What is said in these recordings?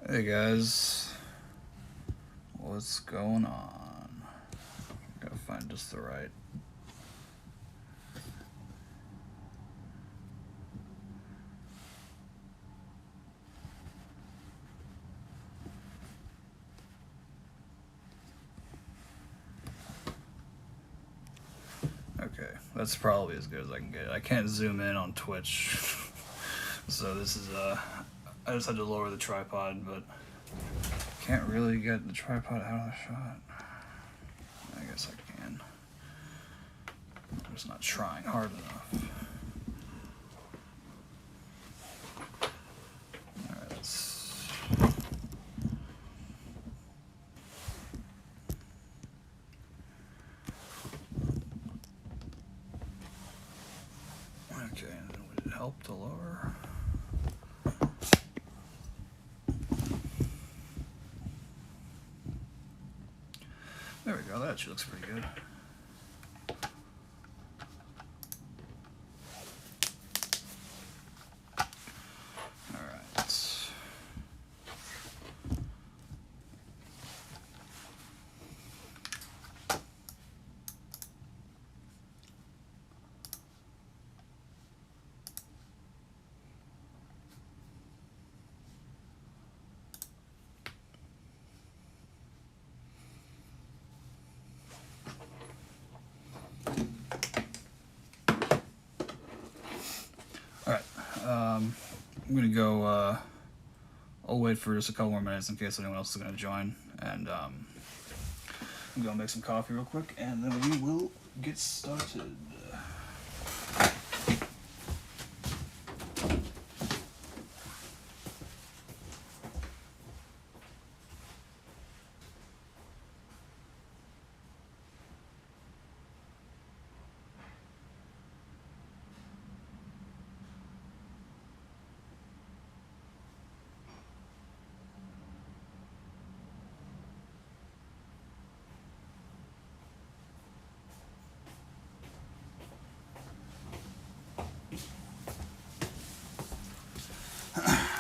Hey guys, what's going on? Gotta find just the right. Okay, that's probably as good as I can get. I can't zoom in on Twitch, so this is I just had to lower the tripod, but can't really get the tripod out of the shot. I guess I can. I'm just not trying hard enough. Alright, let's... Okay, and then would it help to lower? There we go, that actually looks pretty good. I'm gonna go, I'll wait for just a couple more minutes in case anyone else is gonna join, and I'm gonna make some coffee real quick, and then we will get started.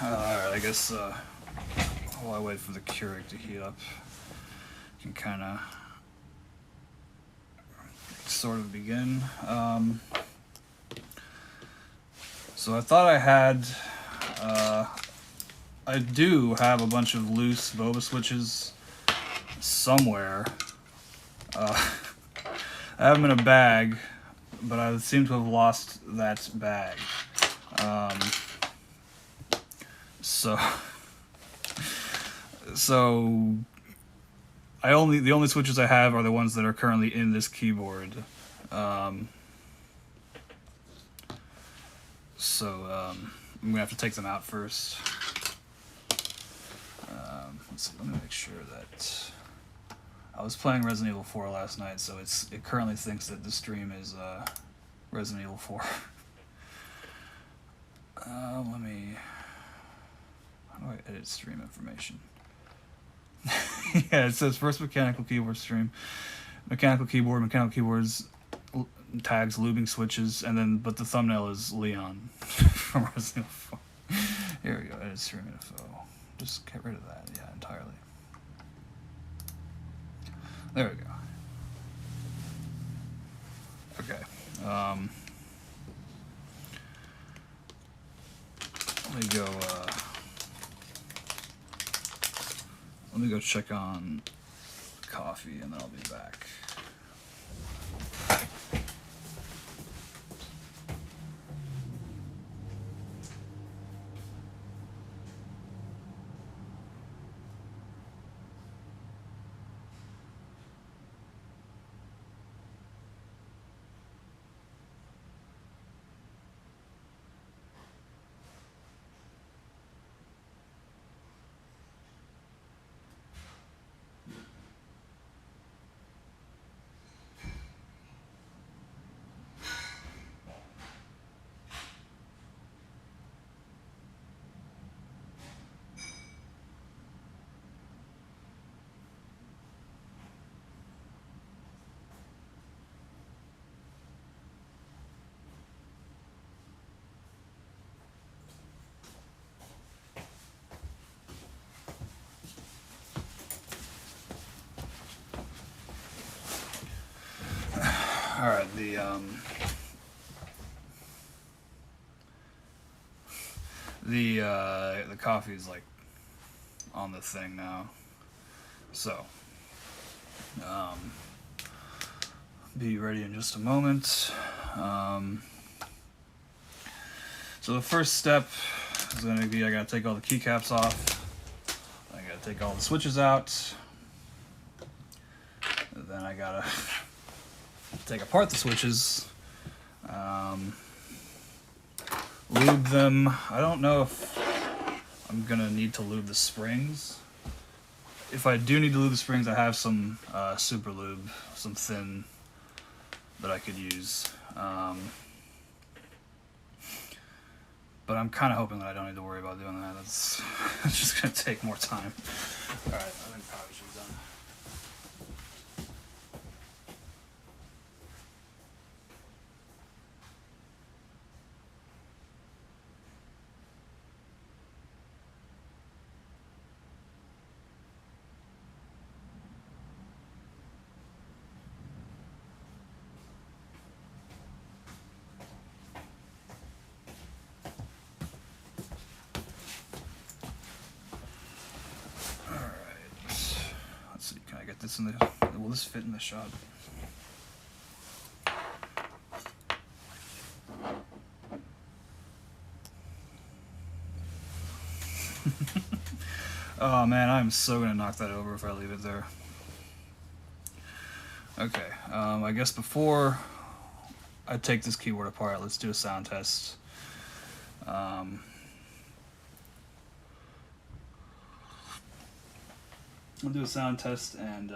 Alright, I guess while I wait for the Keurig to heat up, I can kind of sort of begin. So I thought I had, I do have a bunch of loose Boba switches somewhere. I have them in a bag, but I seem to have lost that bag. So the only switches I have are the ones that are currently in this keyboard. I'm gonna have to take them out first. Let's see, let me make sure that I was playing Resident Evil 4 last night, so it currently thinks that the stream is Resident Evil 4. How do I edit stream information? Yeah, it says first mechanical keyboard stream, mechanical keyboards, tags, Lubing switches, and then but the thumbnail is Leon from Resident Evil 4. Here we go, edit stream info. Just get rid of that, yeah, entirely. There we go. Okay. Let me go check on coffee, and then I'll be back. Alright, the coffee's like on the thing now. So, be ready in just a moment. So the first step is going to be I got to take all the keycaps off. I got to take all the switches out. Then I got to take apart the switches. Lube them. I don't know if I'm going to need to lube the springs. If I do need to lube the springs, I have some super lube, some thin that I could use. But I'm kind of hoping that I don't need to worry about doing that. That's just going to take more time. Alright, I think probably should be done. This in the, will this fit in the shot? Oh man, I'm so gonna knock that over if I leave it there. Okay, I guess before I take this keyboard apart, let's do a sound test. I'll do a sound test, and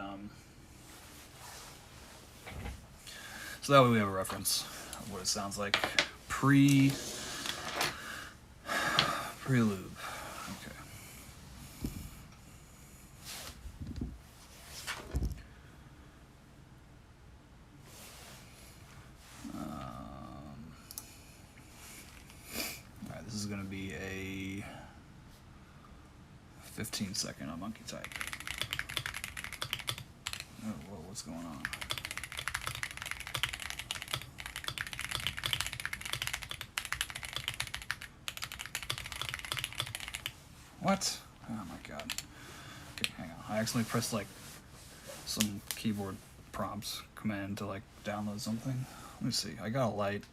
so that way we have a reference of what it sounds like pre-lube. Okay. Alright, this is going to be a 15-second on monkey type. Oh, whoa, what's going on? What? Oh my god. Okay, hang on. I accidentally pressed like some keyboard prompts command to like download something. Let me see. I got a light.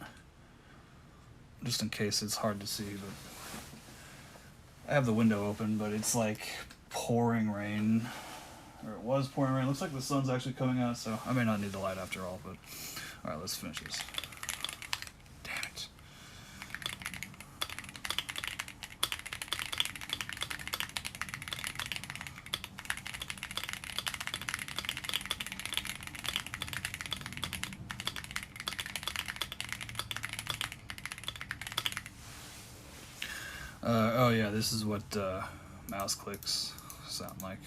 Just in case it's hard to see, but I have the window open, but it's like pouring rain. Or it was pouring rain. Looks like the sun's actually coming out, so I may not need the light after all, but alright, let's finish this. Damn it. Oh yeah, this is what mouse clicks sound like.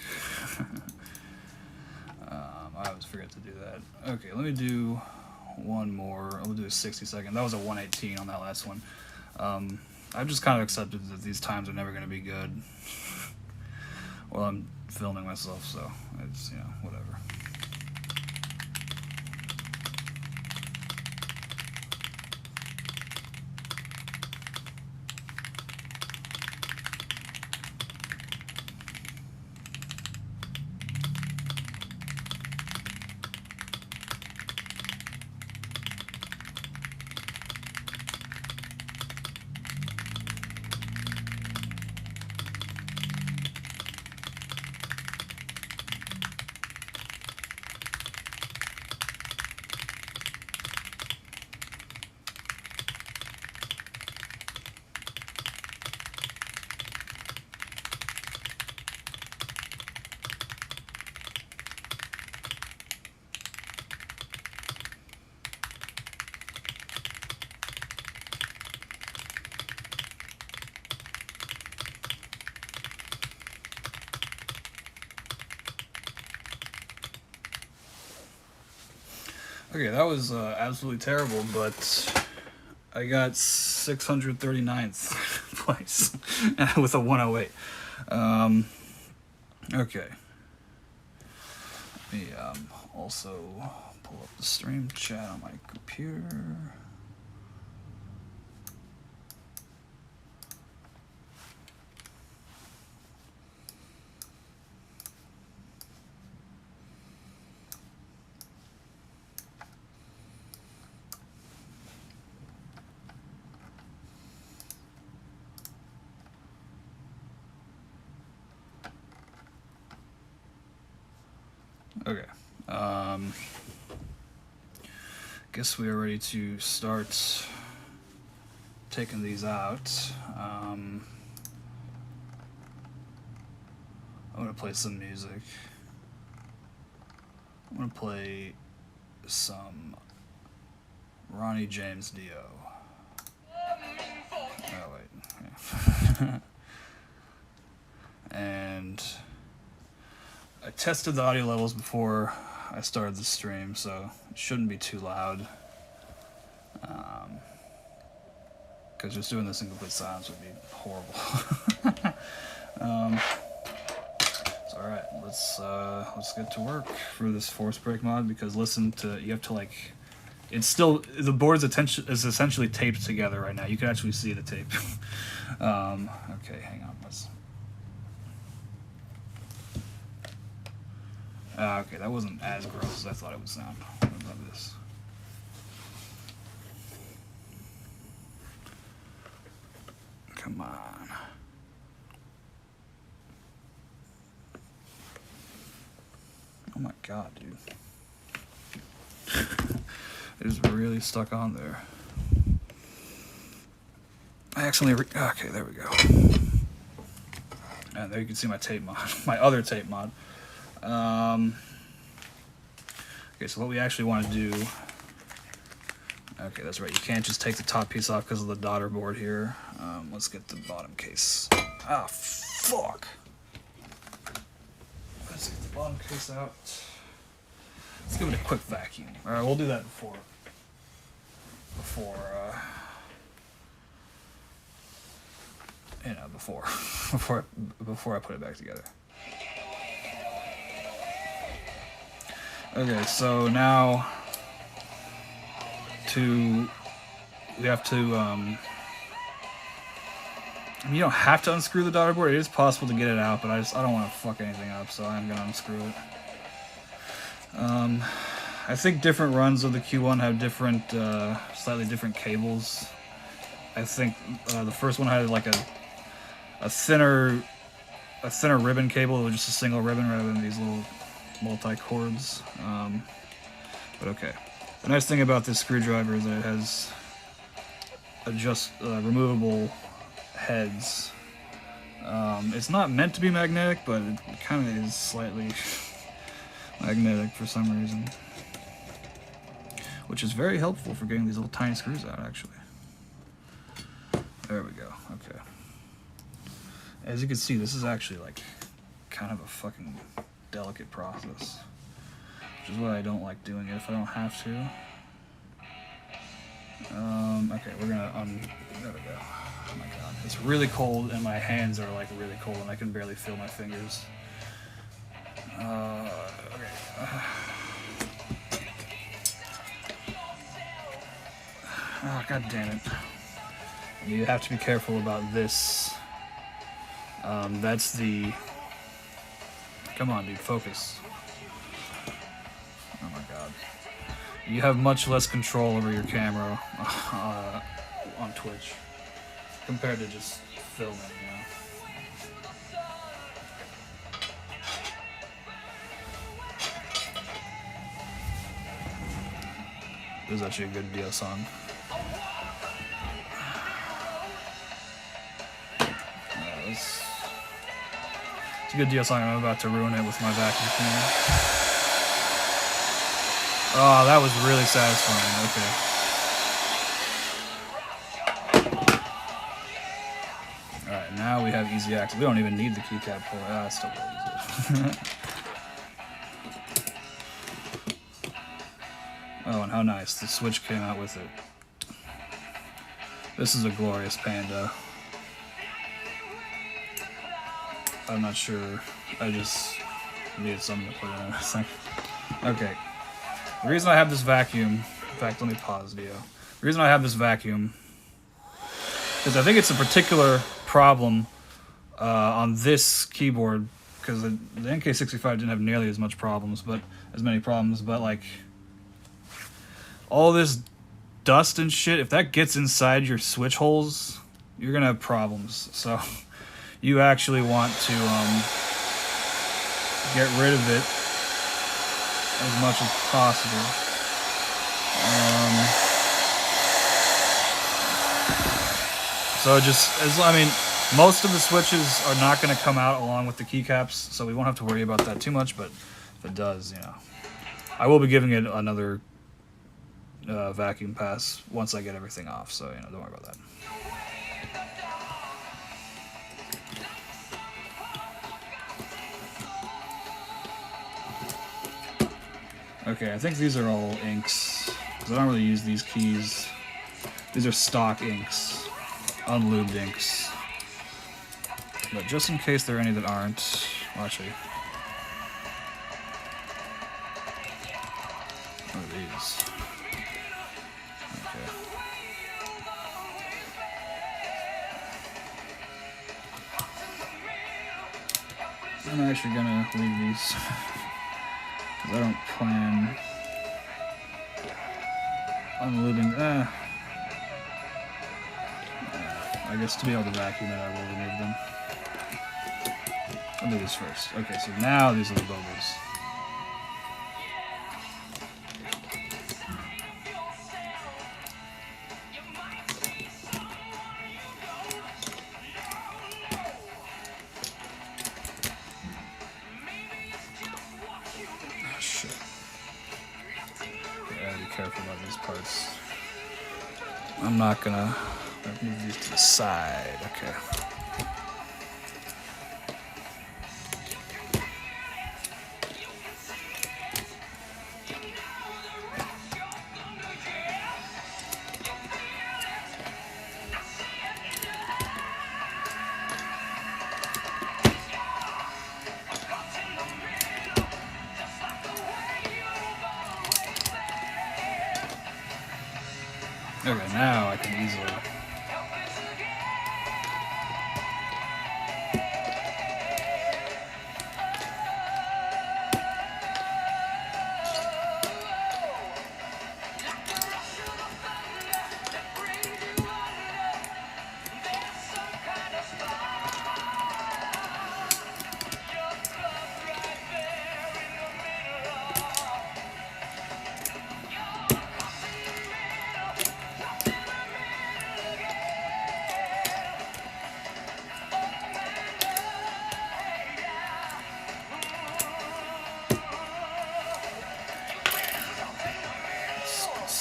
I always forget to do that. Okay, let me do one more. I'll do a 60-second. That was a 118 on that last one. I've just kind of accepted that these times are never going to be good. Well, I'm filming myself, so it's, you know, whatever. Okay, that was absolutely terrible, but I got 639th place with a 108. Okay. Let me also pull up the stream chat on my computer. Okay. Guess we are ready to start taking these out. I'm gonna play some music. I'm gonna play some Ronnie James Dio. Oh wait. Yeah. And I tested the audio levels before I started the stream, so it shouldn't be too loud. Because just doing this in complete silence would be horrible. It's all right. Let's get to work for this force break mod. Because you have to like, it's still the board's attention is essentially taped together right now. You can actually see the tape. Okay, hang on. Okay, that wasn't as gross as I thought it would sound. What about this? Come on. Oh my god, dude. It is really stuck on there. I accidentally okay, there we go. And there you can see my tape mod, my other tape mod. Okay, so what we actually want to do... Okay, that's right. You can't just take the top piece off because of the daughter board here. Let's get the bottom case. Ah, fuck! Let's get the bottom case out. Let's give it a quick vacuum. Alright, we'll do that before I put it back together. Okay, so now we have to you don't have to unscrew the daughter board. It is possible to get it out, but I don't want to fuck anything up, so I'm gonna unscrew it. I think different runs of the Q1 have different, slightly different cables. I think the first one had like a thinner ribbon cable. It was just a single ribbon rather than these little multi-cords. But okay. The nice thing about this screwdriver is that it has removable heads. It's not meant to be magnetic, but it kind of is slightly magnetic for some reason. Which is very helpful for getting these little tiny screws out, actually. There we go, okay. As you can see, this is actually like kind of a fucking delicate process. Which is why I don't like doing it if I don't have to. Okay, we're gonna there we go. Oh my god, it's really cold and my hands are like really cold and I can barely feel my fingers. Okay. Oh, god damn it. You have to be careful about this. That's the... Come on, dude, focus. Oh my god. You have much less control over your camera on Twitch compared to just filming, you know? This is actually a good Dio song. It's a good Dio song. I'm about to ruin it with my vacuum cleaner. Oh, that was really satisfying. Okay. Alright, now we have easy access. We don't even need the keycap for it. Ah, it's still really easy. Oh, and how nice. The Switch came out with it. This is a glorious Panda. I'm not sure. I just needed something to put in it. Okay. The reason I have this vacuum, in fact, let me pause video. The reason I have this vacuum is I think it's a particular problem on this keyboard, because the NK65 didn't have nearly as many problems, but like all this dust and shit, if that gets inside your switch holes, you're gonna have problems. So you actually want to get rid of it as much as possible. So most of the switches are not going to come out along with the keycaps, so we won't have to worry about that too much, but if it does, you know, I will be giving it another vacuum pass once I get everything off, so, you know, don't worry about that. Okay, I think these are all inks, because I don't really use these keys. These are stock inks, unlubed inks. But just in case there are any that aren't, well, actually, what are these? Okay. I'm actually gonna leave these. I don't plan on lubing. I guess to be able to vacuum it, I will remove them. I'll do this first. Okay, so now these are the Bobas. Careful about these parts. I'm not gonna move these to the side. Okay. Okay, now I can easily...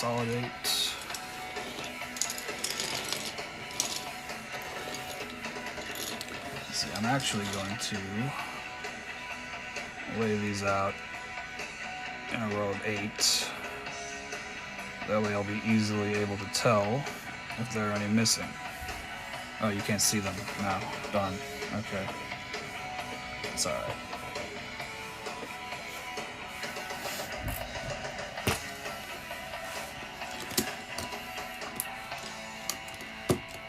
consolidate. Let's see, I'm actually going to lay these out in a row of 8. That way I'll be easily able to tell if there are any missing. Oh, you can't see them now. Done. Okay. It's alright.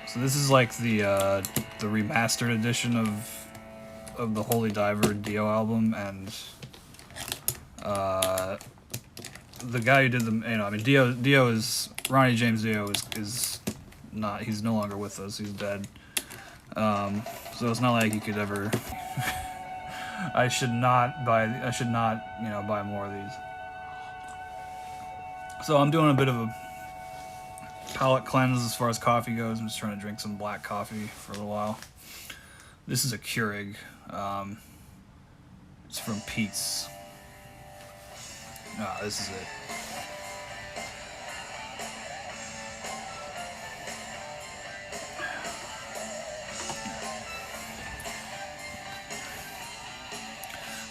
So this is like the remastered edition of the Holy Diver Dio album, and the guy who did the, I mean, Dio is, Ronnie James Dio is not, he's no longer with us, he's dead. So it's not like you could ever, I should not, buy more of these. So I'm doing a bit of a palate cleanse as far as coffee goes. I'm just trying to drink some black coffee for a little while. This is a Keurig. It's from Pete's. Ah, this is it.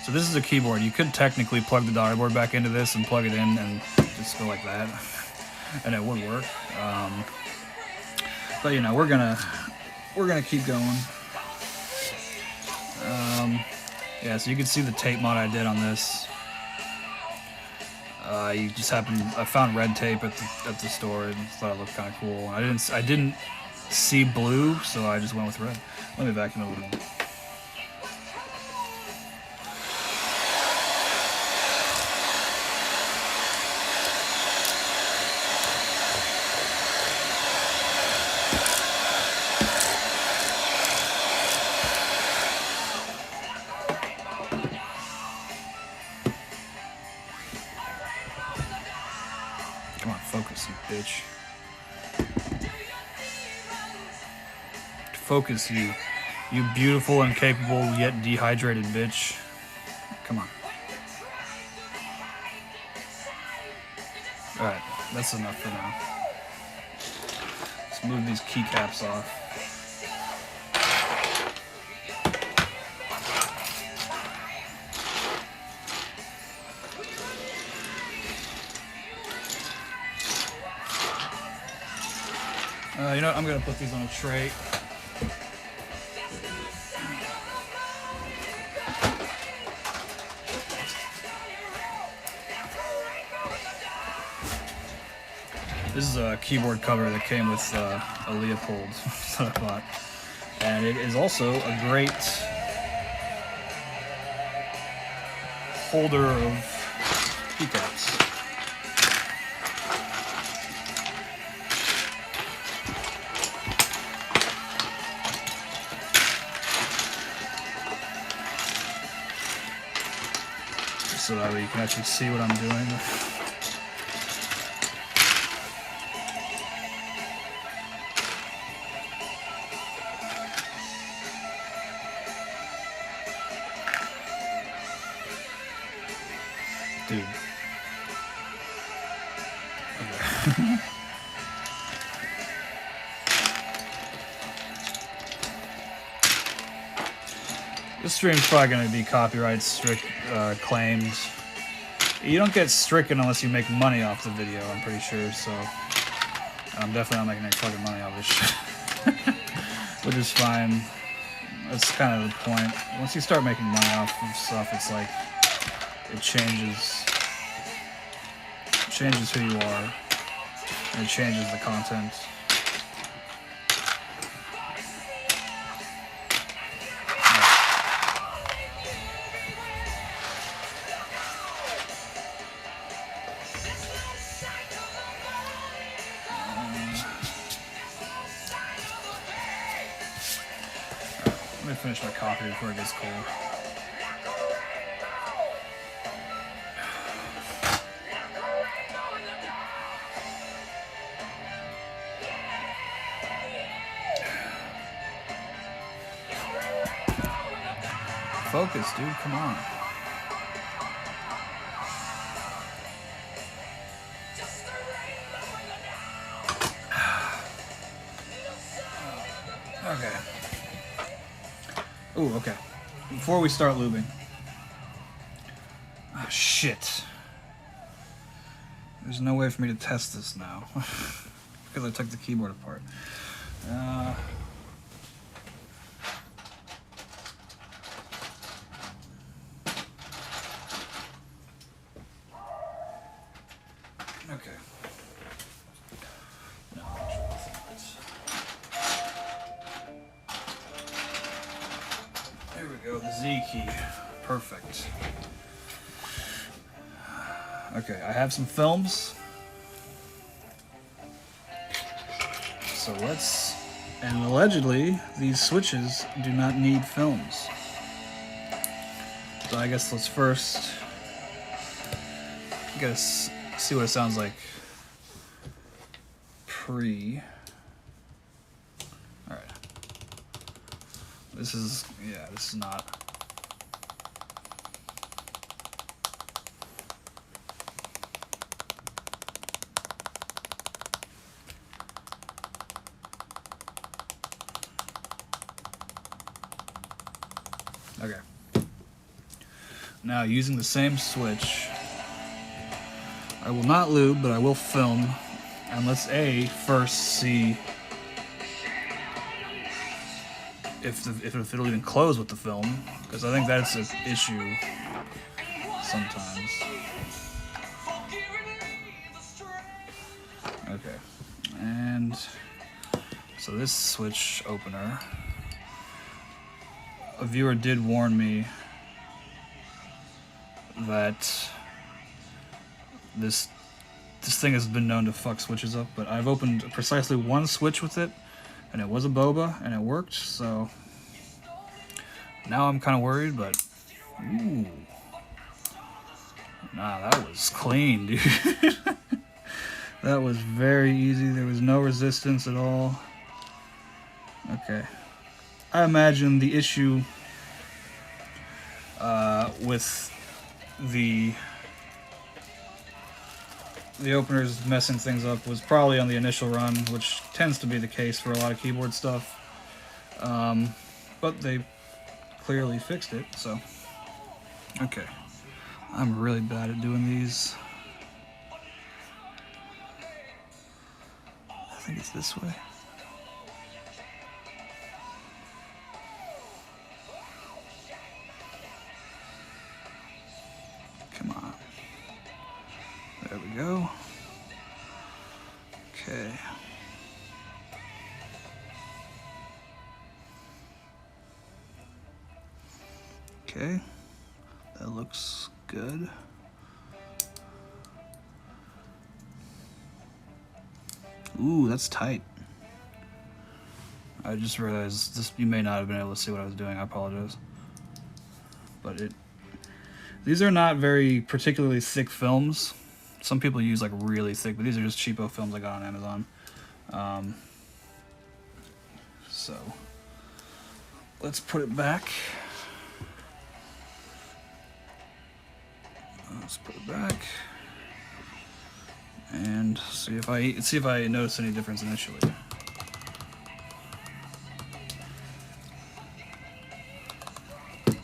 So this is a keyboard. You could technically plug the daughter board back into this and plug it in and just go like that, and it would work. But you know, we're gonna keep going. Yeah, so you can see the tape mod I did on this. You just happened. I found red tape at the store and thought it looked kind of cool. I didn't see blue, so I just went with red. Let me vacuum it a little more. Come on, focus, you bitch. Focus, you beautiful and capable yet dehydrated bitch. Come on. Alright, that's enough for now. Let's move these keycaps off. You know what? I'm gonna put these on a tray. This is a keyboard cover that came with a Leopold that I bought, and it is also a great holder of keycaps. So that way you can actually see what I'm doing. Dude. Okay. This stream's probably going to be copyright claimed. You don't get stricken unless you make money off the video, I'm pretty sure, so I'm definitely not making any fucking money off this shit. Which is fine. That's kind of the point. Once you start making money off of stuff, it's like it changes who you are, and it changes the content. Let me finish my coffee before it gets cold. Focus, dude, come on. Okay. Ooh, okay. Before we start lubing. Oh, shit. There's no way for me to test this now. Because I took the keyboard apart. Okay. No, there we go, the Z key. Perfect. Okay, I have some films. So let's... And allegedly, these switches do not need films. So I guess let's first... see what it sounds like pre. Alright. This is not. Okay. Now, using the same switch, I will not lube, but I will film, and let's first see if it'll even close with the film, because I think that's an issue sometimes. Okay, and so this switch opener, a viewer did warn me that this thing has been known to fuck switches up, but I've opened precisely one switch with it, and it was a Boba, and it worked, so now I'm kind of worried, but ooh. Nah, that was clean, dude. That was very easy. There was no resistance at all. Okay. I imagine the issue with the openers messing things up was probably on the initial run, which tends to be the case for a lot of keyboard stuff. But they clearly fixed it, so. Okay. I'm really bad at doing these. I think it's this way. Come on. There we go. Okay. Okay. That looks good. Ooh, that's tight. I just realized this. You may not have been able to see what I was doing. I apologize. But these are not very particularly thick films. Some people use like really thick, but these are just cheapo films I got on Amazon. So let's put it back. Let's put it back and see if I notice any difference initially. Okay,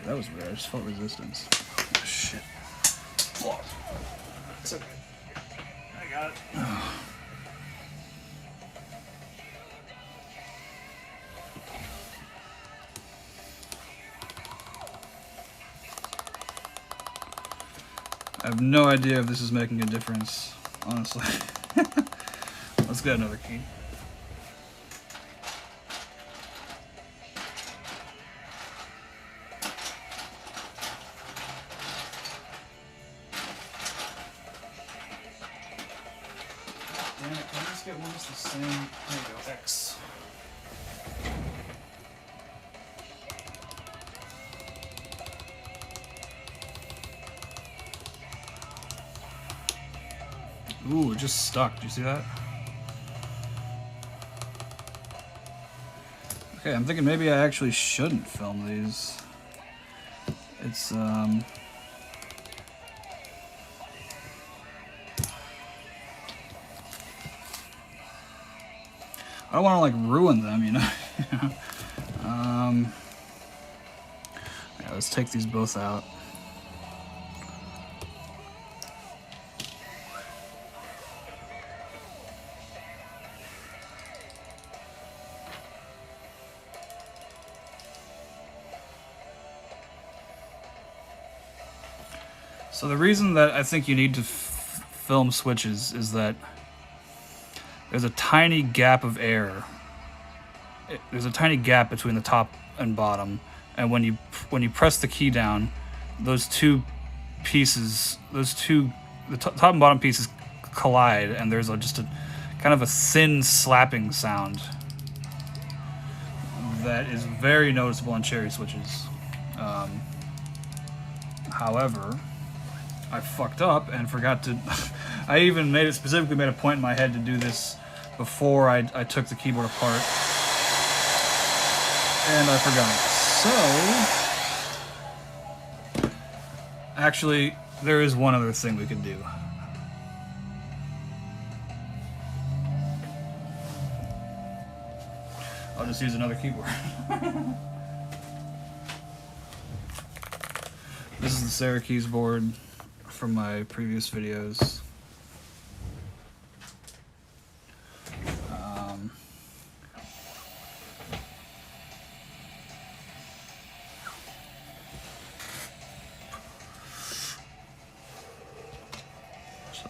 that was weird. I just felt resistance. Oh, shit. Oh, it's okay. I got it. Oh. I have no idea if this is making a difference, honestly. Let's get another key. Damn it, can I just get one that's the same? There we go, X. Ooh, it just stuck. Do you see that? Okay, I'm thinking maybe I actually shouldn't film these. It's, I don't want to, like, ruin them, you know? Yeah, let's take these both out. So the reason that I think you need to film switches is that there's a tiny gap of air. There's a tiny gap between the top and bottom, and when you press the key down, those two pieces, the top and bottom pieces collide, and there's just a kind of a thin slapping sound that is very noticeable on cherry switches. However, I fucked up and forgot to. I even specifically made a point in my head to do this before I took the keyboard apart, and I forgot. So, actually, there is one other thing we could do. I'll just use another keyboard. This is the Syracuse board from my previous videos.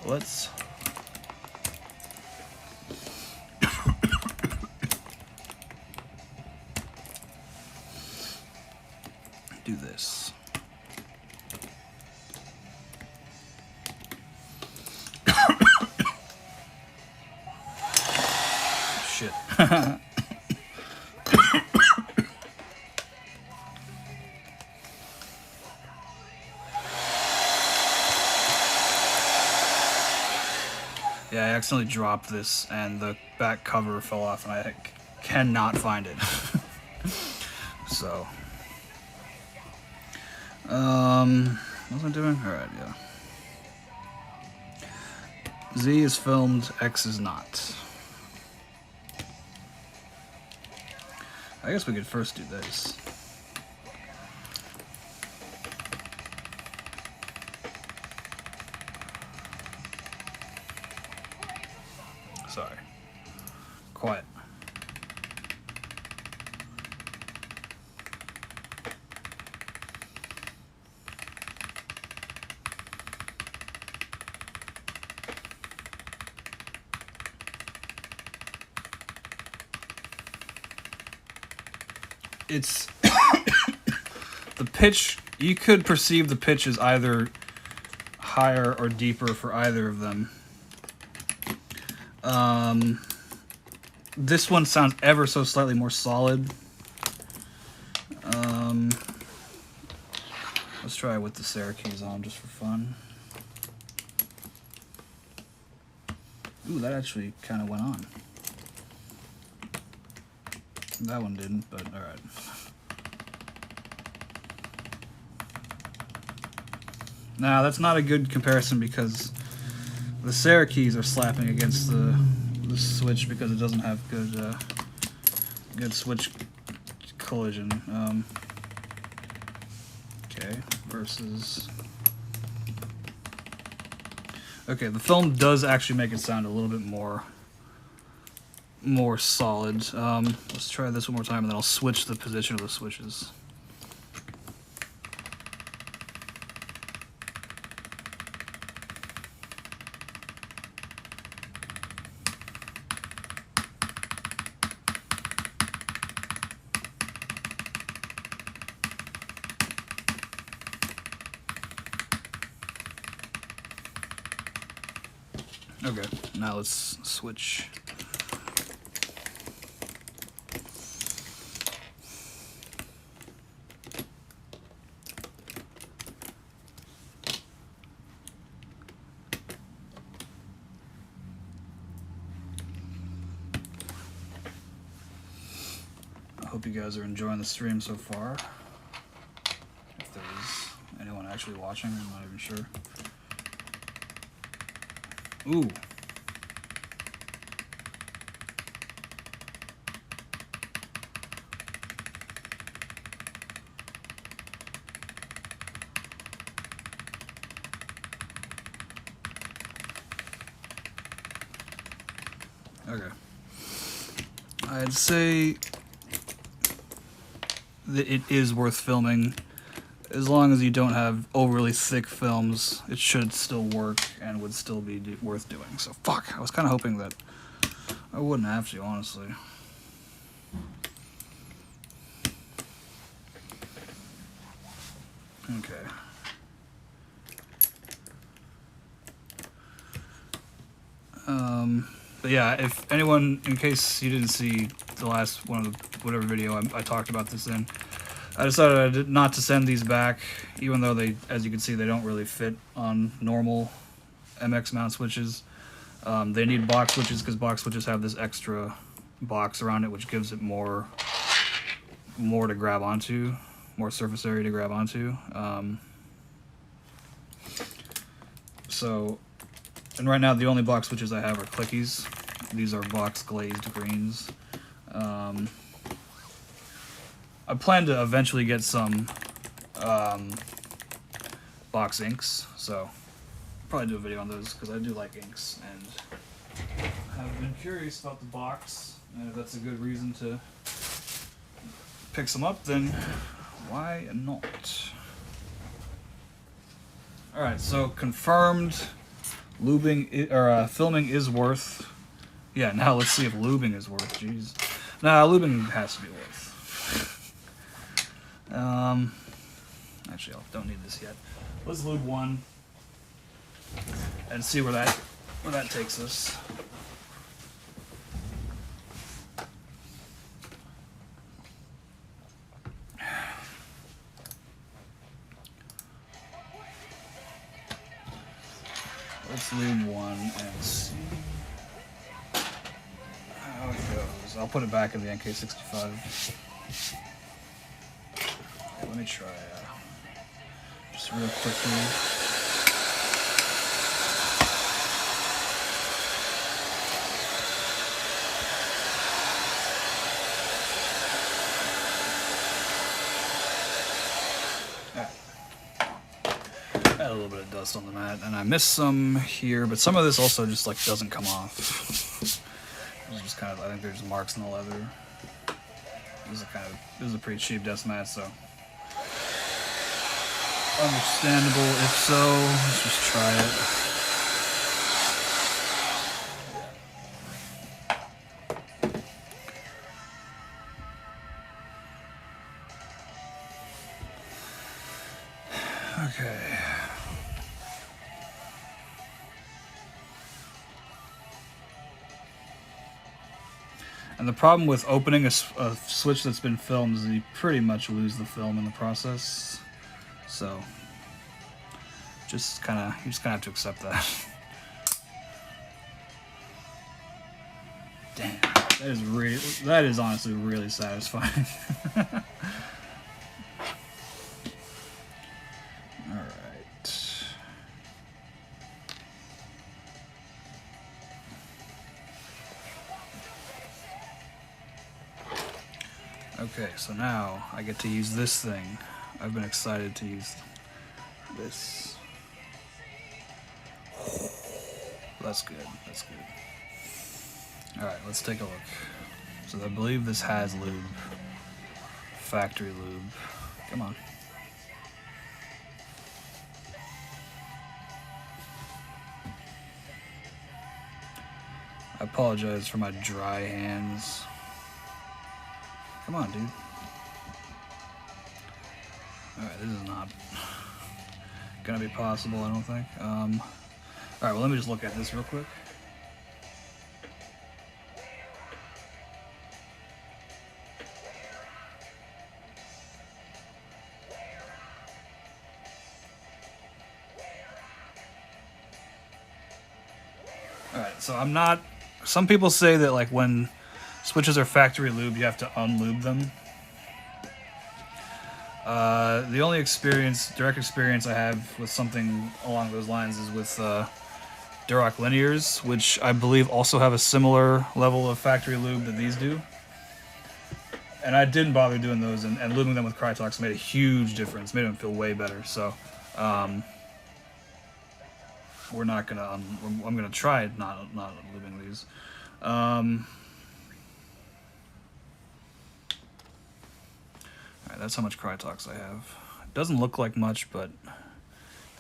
Let's do this. Shit. Yeah, I accidentally dropped this and the back cover fell off and I cannot find it. So, what was I doing? Alright, yeah. Z is filmed, X is not. I guess we could first do this. Sorry. Quiet. It's the pitch, you could perceive the pitch as either higher or deeper for either of them. This one sounds ever so slightly more solid. Let's try it with the Sarah keys on just for fun. Ooh, that actually kind of went on. That one didn't, but alright. Now, that's not a good comparison because the Sarah keys are slapping against the switch because it doesn't have good switch collision. Okay, versus... Okay, the film does actually make it sound a little bit more solid. Let's try this one more time and then I'll switch the position of the switches. Okay, now let's switch. I hope you guys are enjoying the stream so far. If there is anyone actually watching, I'm not even sure. Ooh. Okay. I'd say that it is worth filming. As long as you don't have overly thick films, it should still work and would still be worth doing. So, fuck, I was kind of hoping that I wouldn't have to, honestly. Okay. But yeah, if anyone, in case you didn't see the last one of the, whatever video I talked about this in, I decided not to send these back, even though they, as you can see, they don't really fit on normal MX mount switches. They need box switches because box switches have this extra box around it, which gives it more to grab onto, more surface area to grab onto. And right now the only box switches I have are clickies. These are box glazed greens. I plan to eventually get some box inks, so I'll probably do a video on those because I do like inks and have been curious about the box, and if that's a good reason to pick some up, then why not? Alright, so confirmed filming is worth. Yeah, now let's see if lubing is worth. Jeez, nah, lubing has to be worth. Actually, I don't need this yet. Let's lube one and see where that takes us. Let's lube one and see how it goes. I'll put it back in the NK65. Okay, let me try just real quickly. A little bit of dust on the mat, and I missed some here, but some of this also just like doesn't come off. It's just kind of, I think there's marks in the leather. This is a pretty cheap desk mat, so understandable if so. Let's just try it. Okay. And the problem with opening a switch that's been filmed is you pretty much lose the film in the process. So, you just kind of have to accept that. Damn, that is honestly really satisfying. Okay, so now I get to use this thing. I've been excited to use this. That's good, that's good. Alright, let's take a look. So I believe this has lube. Factory lube. Come on. I apologize for my dry hands. Come on, dude. Alright, this is not gonna be possible, I don't think. Alright, well, let me just look at this real quick. Alright, so I'm not... Some people say that, like, when switches are factory lubed, you have to unlube them. The only direct experience I have with something along those lines is with Duroc linears, which I believe also have a similar level of factory lube that these do. And I didn't bother doing those, and lubing them with Krytox made a huge difference, made them feel way better. So we're not gonna. I'm gonna try not lubing these. Alright, that's how much Krytox I have. It doesn't look like much, but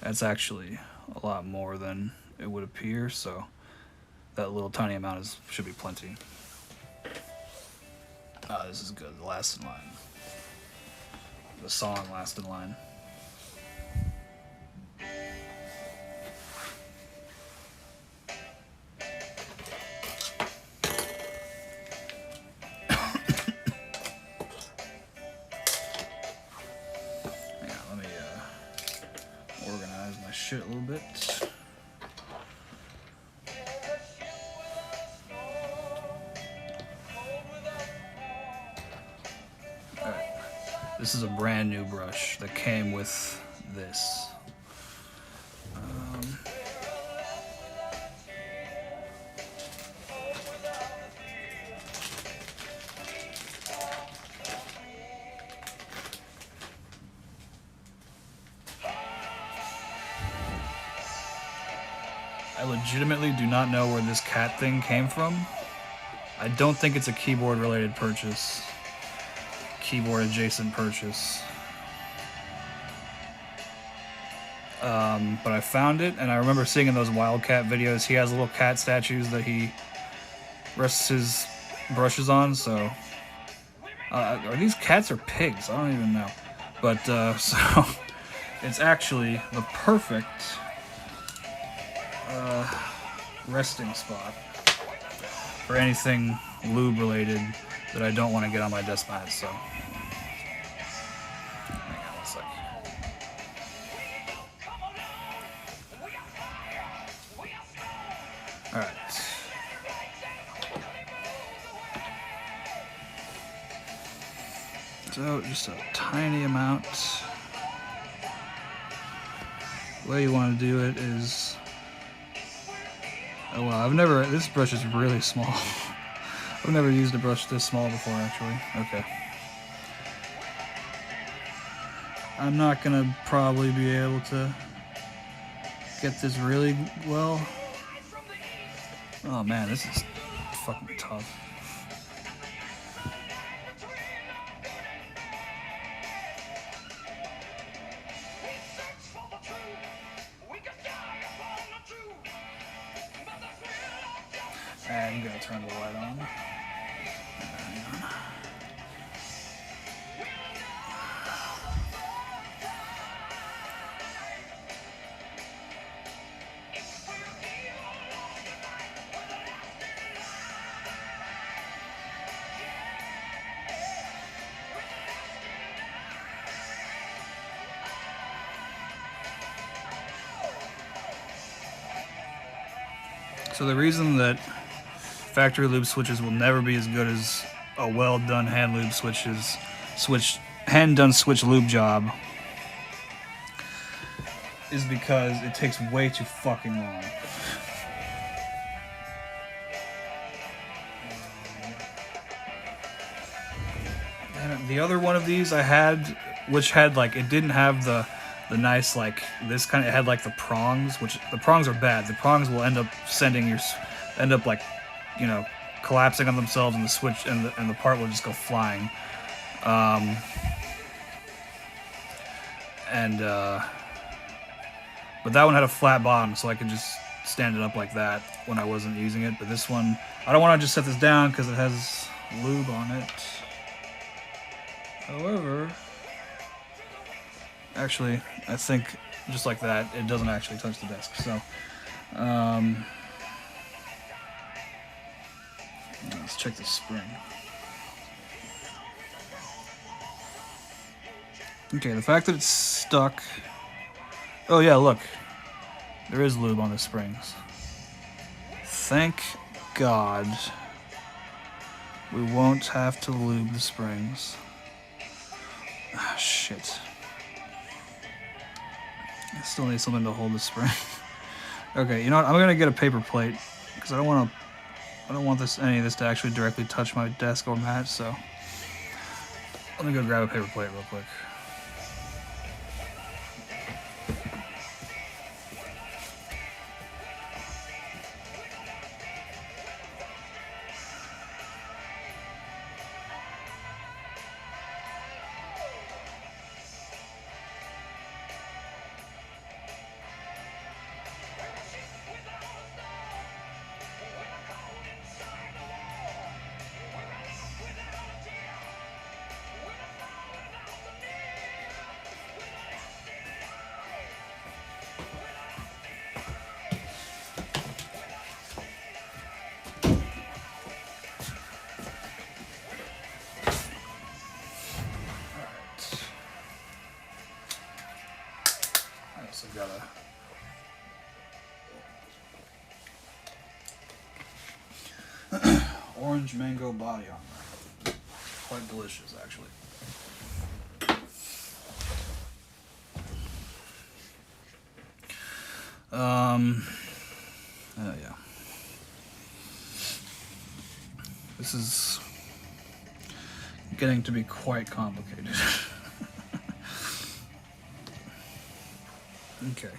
that's actually a lot more than it would appear, so that little tiny amount should be plenty. This is good. The last in line. The song last in line. Shit a little bit. Alright. This is a brand new brush that came with this. I legitimately do not know where this cat thing came from. I don't think it's a keyboard related purchase. Keyboard adjacent purchase. But I found it, and I remember seeing in those Wildcat videos, he has little cat statues that he rests his brushes on, so... are these cats or pigs? I don't even know. But, so... it's actually the perfect resting spot for anything lube related that I don't want to get on my desk mat, so... hang on a sec. Alright. So, just a tiny amount. The way you want to do it is... oh wow, this brush is really small. I've never used a brush this small before, actually. Okay. I'm not gonna probably be able to get this really well. Oh man, this is fucking tough. And I'm gonna turn the light on. Hang on. So the reason that factory lube switches will never be as good as a well-done hand lube hand-done switch lube job is because it takes way too fucking long. And the other one of these I had, which had like, it didn't have the nice, like, this kind of, it had like the prongs, which the prongs are bad. The prongs will end up like, you know, collapsing on themselves, and the switch and the part will just go flying. But that one had a flat bottom, so I could just stand it up like that when I wasn't using it. But this one, I don't want to just set this down because it has lube on it. However, actually, I think just like that, it doesn't actually touch the desk. So, let's check the spring. Okay, the fact that it's stuck. Oh yeah, look. There is lube on the springs. Thank God we won't have to lube the springs. Ah, shit. I still need something to hold the spring. Okay, you know what? I'm gonna get a paper plate because I don't want any of this to actually directly touch my desk or mat. So let me go grab a paper plate real quick. Also got a orange mango body armor. Quite delicious, actually. Oh yeah. This is getting to be quite complicated. Okay.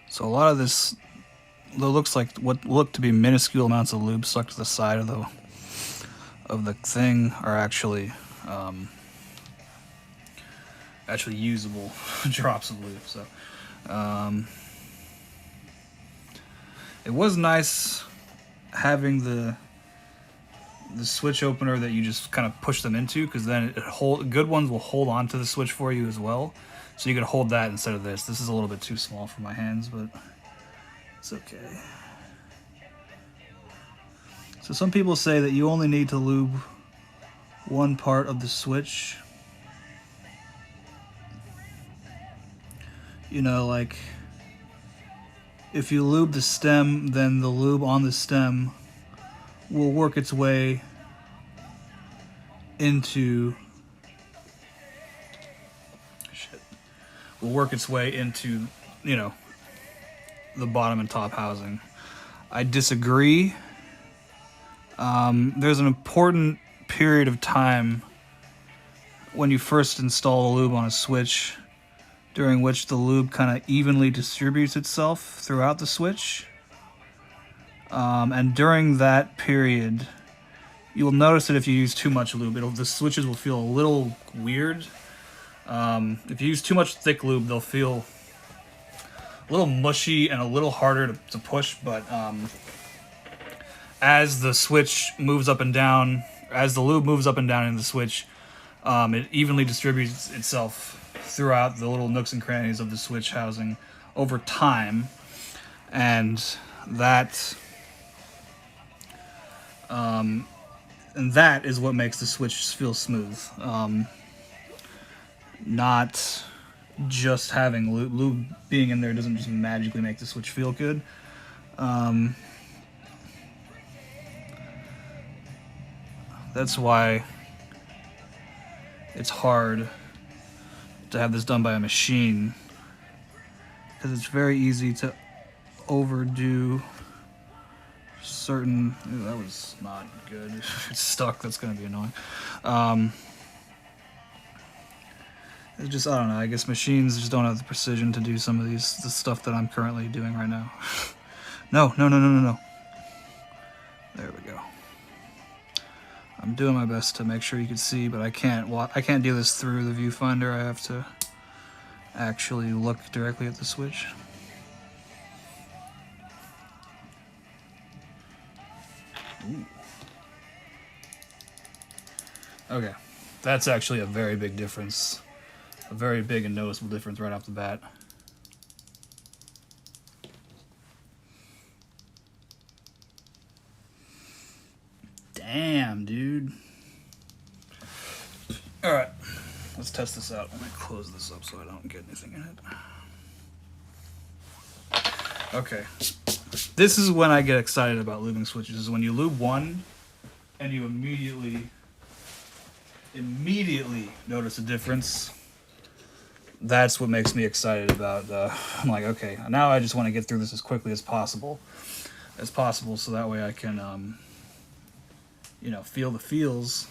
So a lot of this looks like what look to be minuscule amounts of lube stuck to the side of of the thing are actually usable drops of lube. So it was nice having the switch opener that you just kind of push them into, because then good ones will hold on to the switch for you as well. So you can hold that instead of this. This is a little bit too small for my hands, but it's okay. So some people say that you only need to lube one part of the switch. You know, like if you lube the stem, then the lube on the stem will work its way into you know, the bottom and top housing. I disagree. There's an important period of time when you first install the lube on a switch during which the lube kind of evenly distributes itself throughout the switch. And during that period, you will notice that if you use too much lube, the switches will feel a little weird. If you use too much thick lube, they'll feel a little mushy and a little harder to push, but as the switch moves up and down, as the lube moves up and down in the switch, it evenly distributes itself throughout the little nooks and crannies of the switch housing over time, and that is what makes the switch feel smooth. Not just having lube being in there doesn't just magically make the switch feel good. That's why it's hard to have this done by a machine, because it's very easy to overdo certain... Ooh, that was not good. If it's stuck, that's going to be annoying. It's just, I don't know, I guess machines just don't have the precision to do some of the stuff that I'm currently doing right now. No. There we go. I'm doing my best to make sure you can see, but I can't do this through the viewfinder. I have to actually look directly at the switch. Ooh. Okay, that's actually a very big difference. A very big and noticeable difference right off the bat. Damn, dude. Alright, let's test this out. Let me close this up so I don't get anything in it. Okay. This is when I get excited about lubing switches, is when you lube one and you immediately notice a difference. That's what makes me excited about, I'm like, okay, now I just want to get through this as quickly as possible, so that way I can, you know, feel the feels.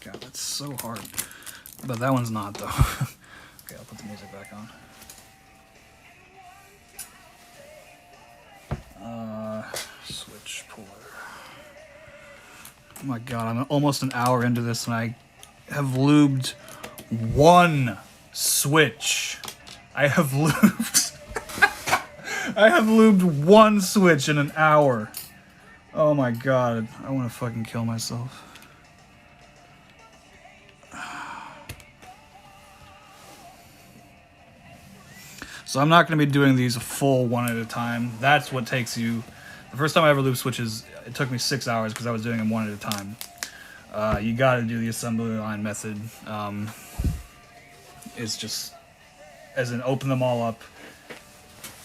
God, that's so hard. But that one's not, though. Okay, I'll put the music back on. Switch puller. Oh my god, I'm almost an hour into this and I have lubed one switch. I have lubed one switch in an hour. Oh my god, I want to fucking kill myself. So I'm not going to be doing these full one at a time. That's what takes you... The first time I ever lubed switches, it took me 6 hours because I was doing them one at a time. You got to do the assembly line method. It's just, as in open them all up,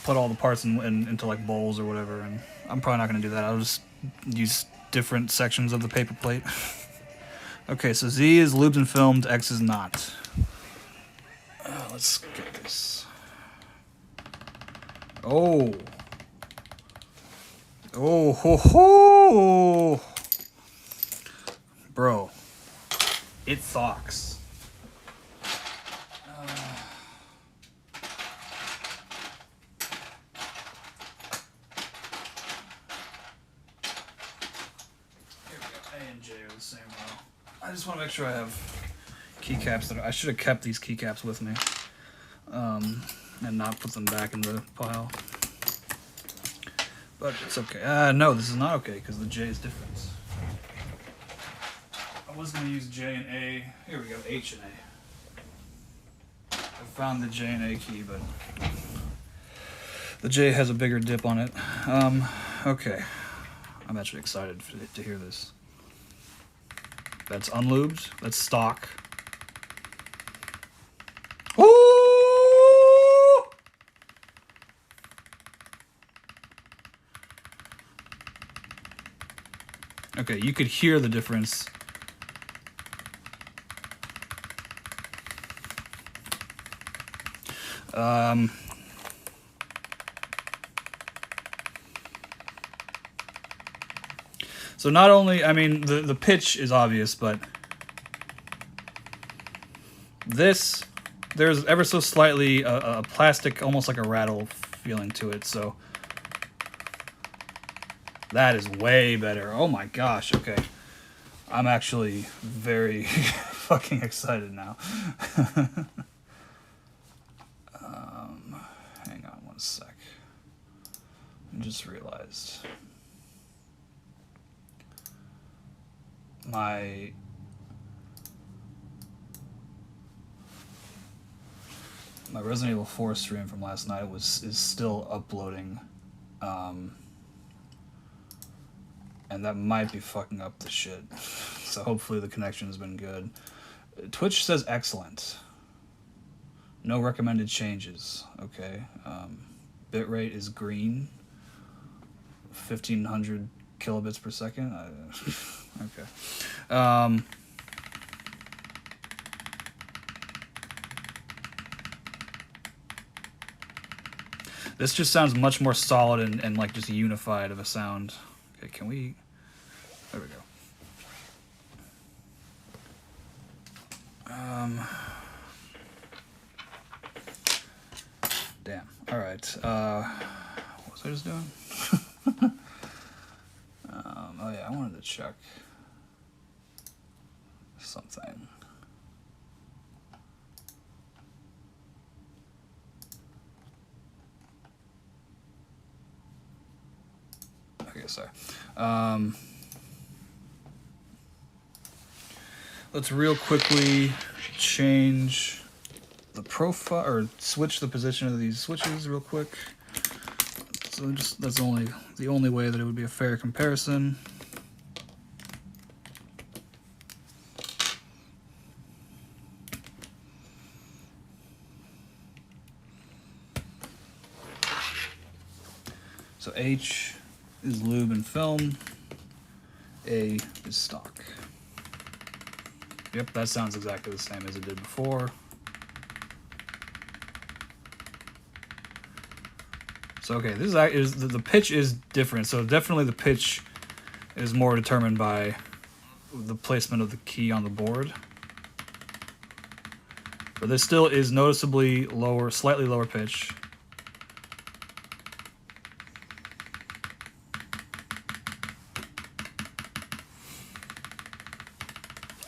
put all the parts into like bowls or whatever, and I'm probably not going to do that. I'll just use different sections of the paper plate. Okay, so Z is lubed and filmed, X is not. Let's get this. Oh, ho, ho. Bro, it thocks. the same row. I just want to make sure I have keycaps that I should have kept these keycaps with me, and not put them back in the pile. But it's okay. No, this is not okay because the J is different. I was going to use J and A. Here we go, H and A. I found the J and A key, but the J has a bigger dip on it. Okay. I'm actually excited to hear this. That's unlubed. That's stock. Ooh! Okay, you could hear the difference. So not only, I mean, the pitch is obvious, but this, there's ever so slightly a plastic, almost like a rattle feeling to it, so that is way better. Oh my gosh, okay. I'm actually very fucking excited now. Hang on one sec. I just realized my Resident Evil 4 stream from last night is still uploading, and that might be fucking up the shit. So hopefully the connection has been good. Twitch says excellent. No recommended changes. Okay. Bitrate is green. 1500 kilobits per second. Okay. This just sounds much more solid and like just unified of a sound. Okay, can we... There we go. Damn. All right. What was I just doing? Oh yeah, I wanted to check something. Okay, sorry. Let's real quickly change the profile, or switch the position of these switches real quick. So just, that's the only way that it would be a fair comparison. So H is lube and film, A is stock. Yep, that sounds exactly the same as it did before. So okay, this is the pitch is different. So definitely the pitch is more determined by the placement of the key on the board. But this still is noticeably lower, slightly lower pitch.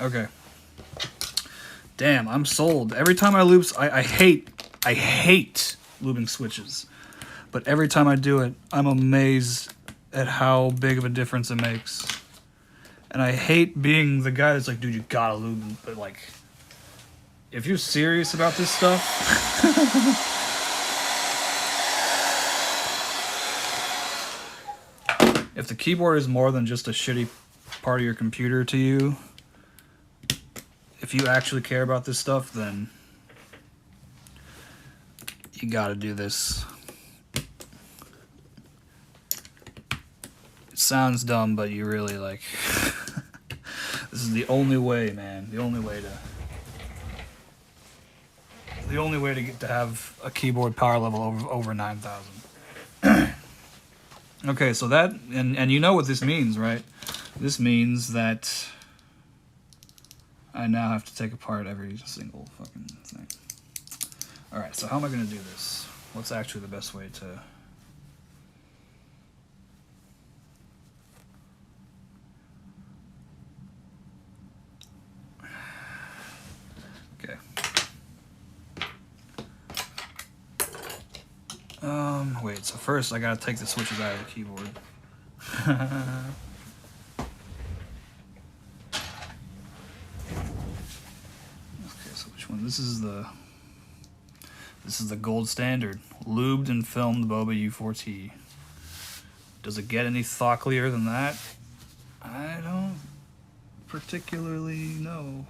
Okay. Damn, I'm sold. Every time I loop, I hate looping switches. But every time I do it, I'm amazed at how big of a difference it makes. And I hate being the guy that's like, dude, you gotta loop. But like, if you're serious about this stuff, if the keyboard is more than just a shitty part of your computer to you, if you actually care about this stuff, then you gotta do this. It sounds dumb, but you really like... This is the only way, man. The only way to get to have a keyboard power level over 9,000. Okay, so that... And you know what this means, right? This means that I now have to take apart every single fucking thing. Alright, so how am I going to do this? What's actually the best way to... Wait, so first I gotta take the switches out of the keyboard. Okay, so which one? This is the gold standard. Lubed and filmed Boba U4T. Does it get any thocklier than that? I don't particularly know.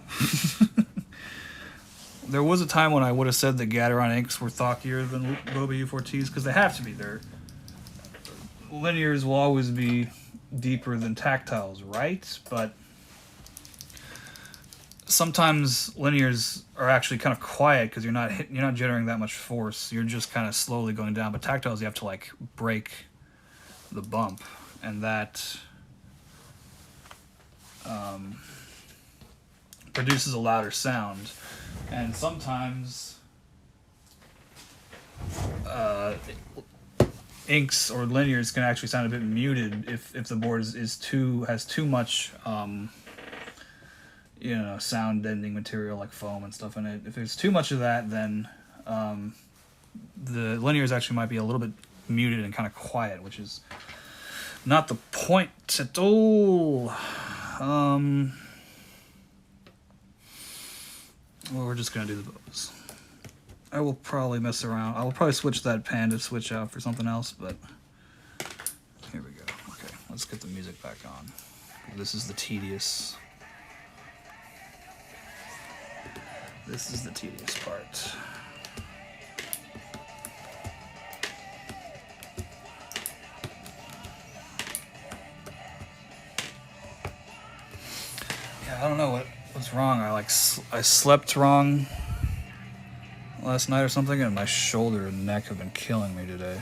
There was a time when I would have said that Gateron inks were thockier than Boba U4Ts, because they have to be. Linears will always be deeper than tactiles, right? But sometimes linears are actually kind of quiet because you're not generating that much force. You're just kind of slowly going down. But tactiles, you have to like break the bump, and that produces a louder sound. And sometimes inks or linears can actually sound a bit muted if the board has too much sound deadening material like foam and stuff in it. If there's too much of that, then the linears actually might be a little bit muted and kind of quiet, which is not the point at all. Well, we're just gonna do the Bobas. I will probably mess around. I will probably switch that panda switch out for something else, but here we go. Okay, let's get the music back on. This is the tedious part. Yeah, I don't know what's wrong. I slept wrong last night or something, and my shoulder and neck have been killing me today.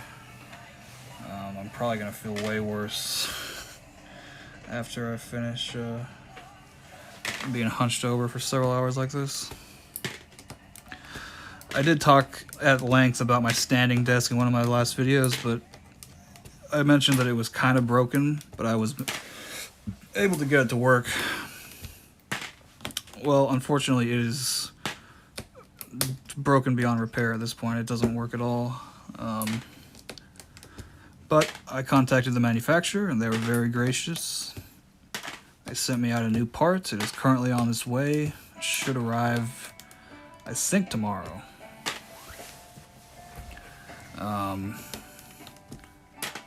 I'm probably gonna feel way worse after I finish being hunched over for several hours like this. I did talk at length about my standing desk in one of my last videos, but I mentioned that it was kind of broken, but I was able to get it to work. Well, unfortunately, it is broken beyond repair at this point. It doesn't work at all. But I contacted the manufacturer, and they were very gracious. They sent me out a new part. It is currently on its way. It should arrive, I think, tomorrow.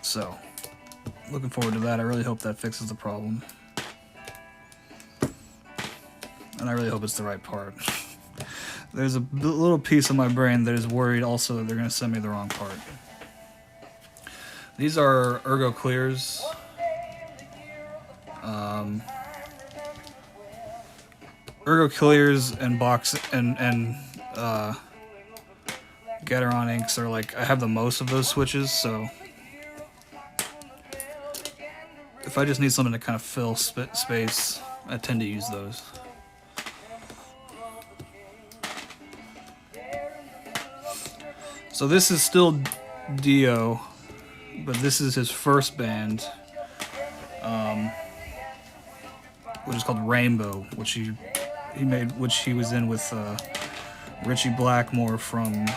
So, looking forward to that. I really hope that fixes the problem. And I really hope it's the right part. There's a little piece of my brain that is worried also that they're going to send me the wrong part. These are Ergo Clears. Ergo Clears and Gateron inks are like, I have the most of those switches, so if I just need something to kind of fill space, I tend to use those. So this is still Dio, but this is his first band, which is called Rainbow, which he made, which he was in with Richie Blackmore from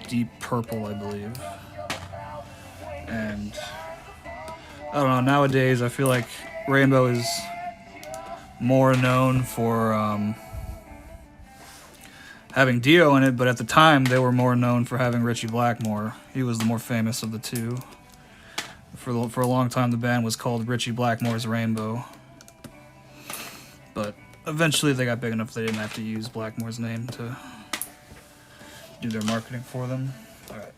Deep Purple, I believe. And I don't know, nowadays I feel like Rainbow is more known for having Dio in it, but at the time they were more known for having Richie Blackmore. He was the more famous of the two. For a long time the band was called Richie Blackmore's Rainbow. But eventually they got big enough they didn't have to use Blackmore's name to do their marketing for them. Alright.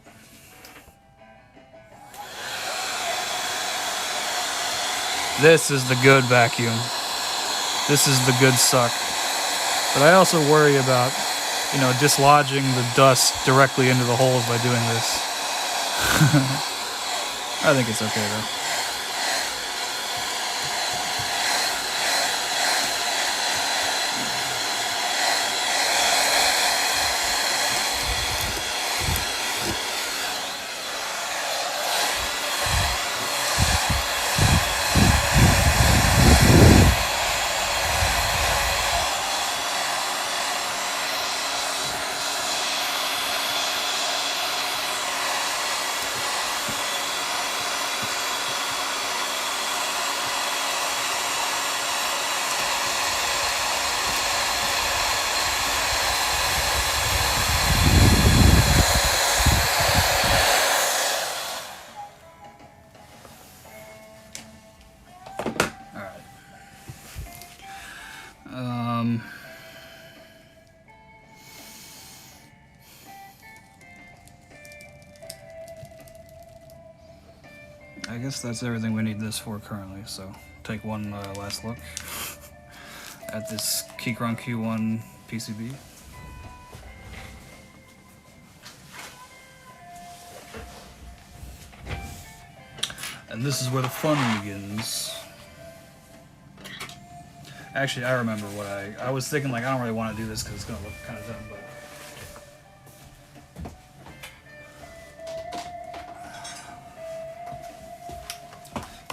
This is the good vacuum. This is the good suck. But I also worry about, dislodging the dust directly into the holes by doing this. I think it's okay though. I guess that's everything we need this for currently, so take one last look at this Keychron Q1 PCB. And this is where the fun begins. Actually, I remember what I was thinking, like, I don't really want to do this because it's going to look kind of dumb, but...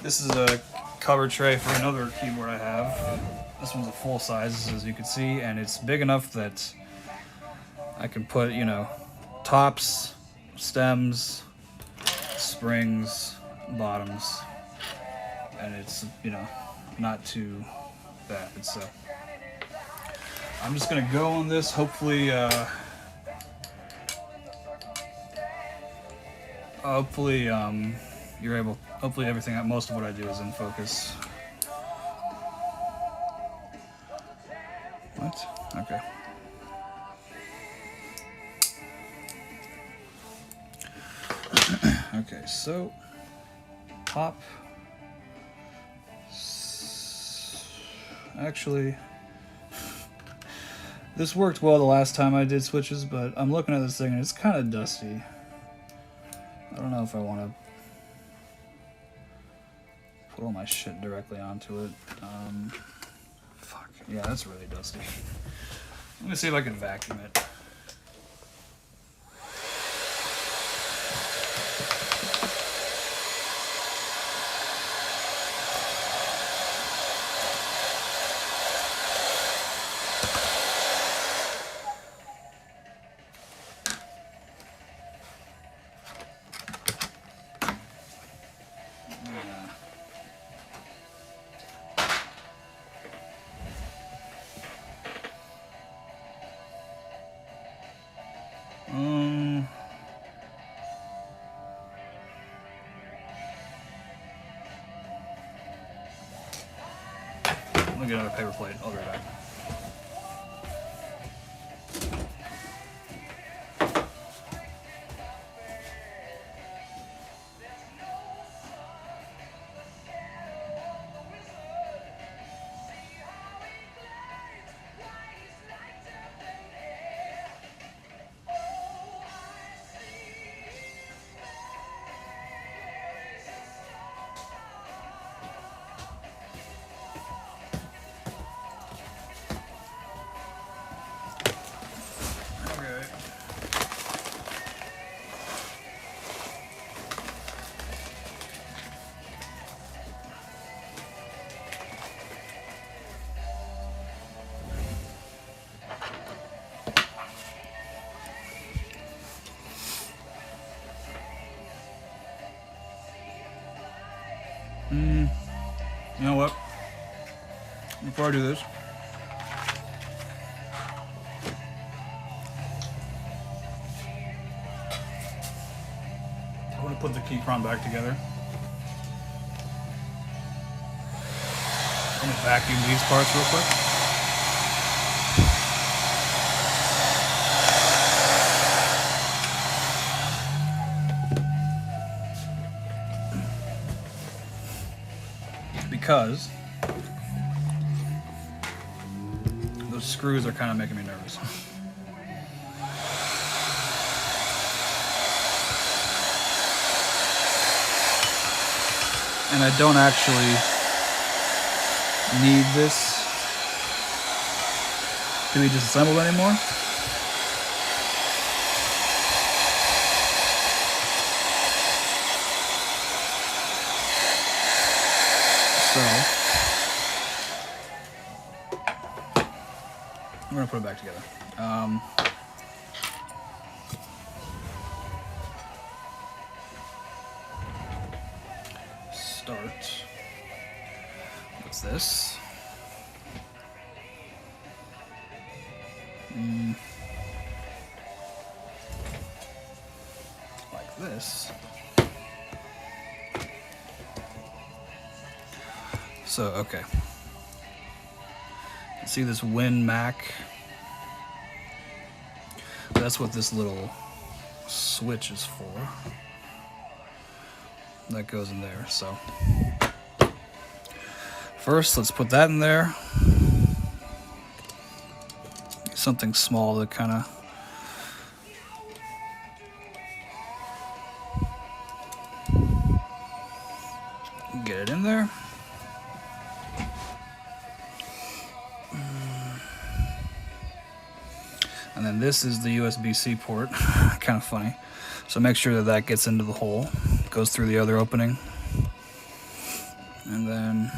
This is a cover tray for another keyboard I have. This one's a full size, as you can see, and it's big enough that I can put, you know, tops, stems, springs, bottoms, and it's, you know, not too bad. So I'm just gonna go on this. Hopefully you're able. Hopefully everything, most of what I do is in focus. What? Okay. Okay, so top. Actually, this worked well the last time I did switches, but I'm looking at this thing and it's kind of dusty. I don't know if I want to put all my shit directly onto it. Fuck. Yeah, that's really dusty. I'm gonna see if I can vacuum it. Let me get another paper plate. I'll be right back. You know what? Before I do this, I want to put the Keychron back together. I'm going to vacuum these parts real quick. Because those screws are kind of making me nervous. And I don't actually need this to be disassembled anymore. So I'm gonna put it back together. Start. What's this? Like this. So, okay. See this Win Mac? That's what this little switch is for. that goes in there. So first, let's put that in there. Something small to kind of get it in there. And then this is the USB-C port. Kind of funny. So make sure that that gets into the hole, goes through the other opening. And then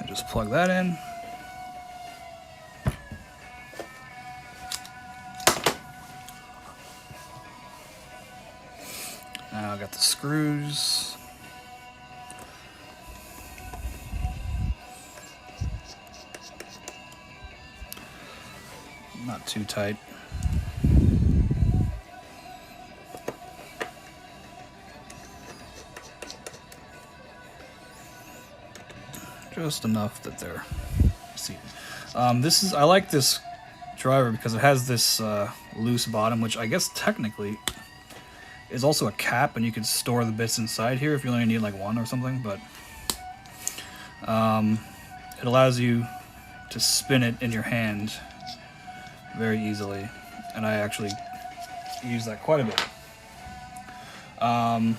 I just plug that in. Now I got the screws. Not too tight. Just enough that they're seated. I like this driver because it has this loose bottom, which I guess technically is also a cap, and you could store the bits inside here if you only need like one or something, but it allows you to spin it in your hand very easily, and I actually use that quite a bit. And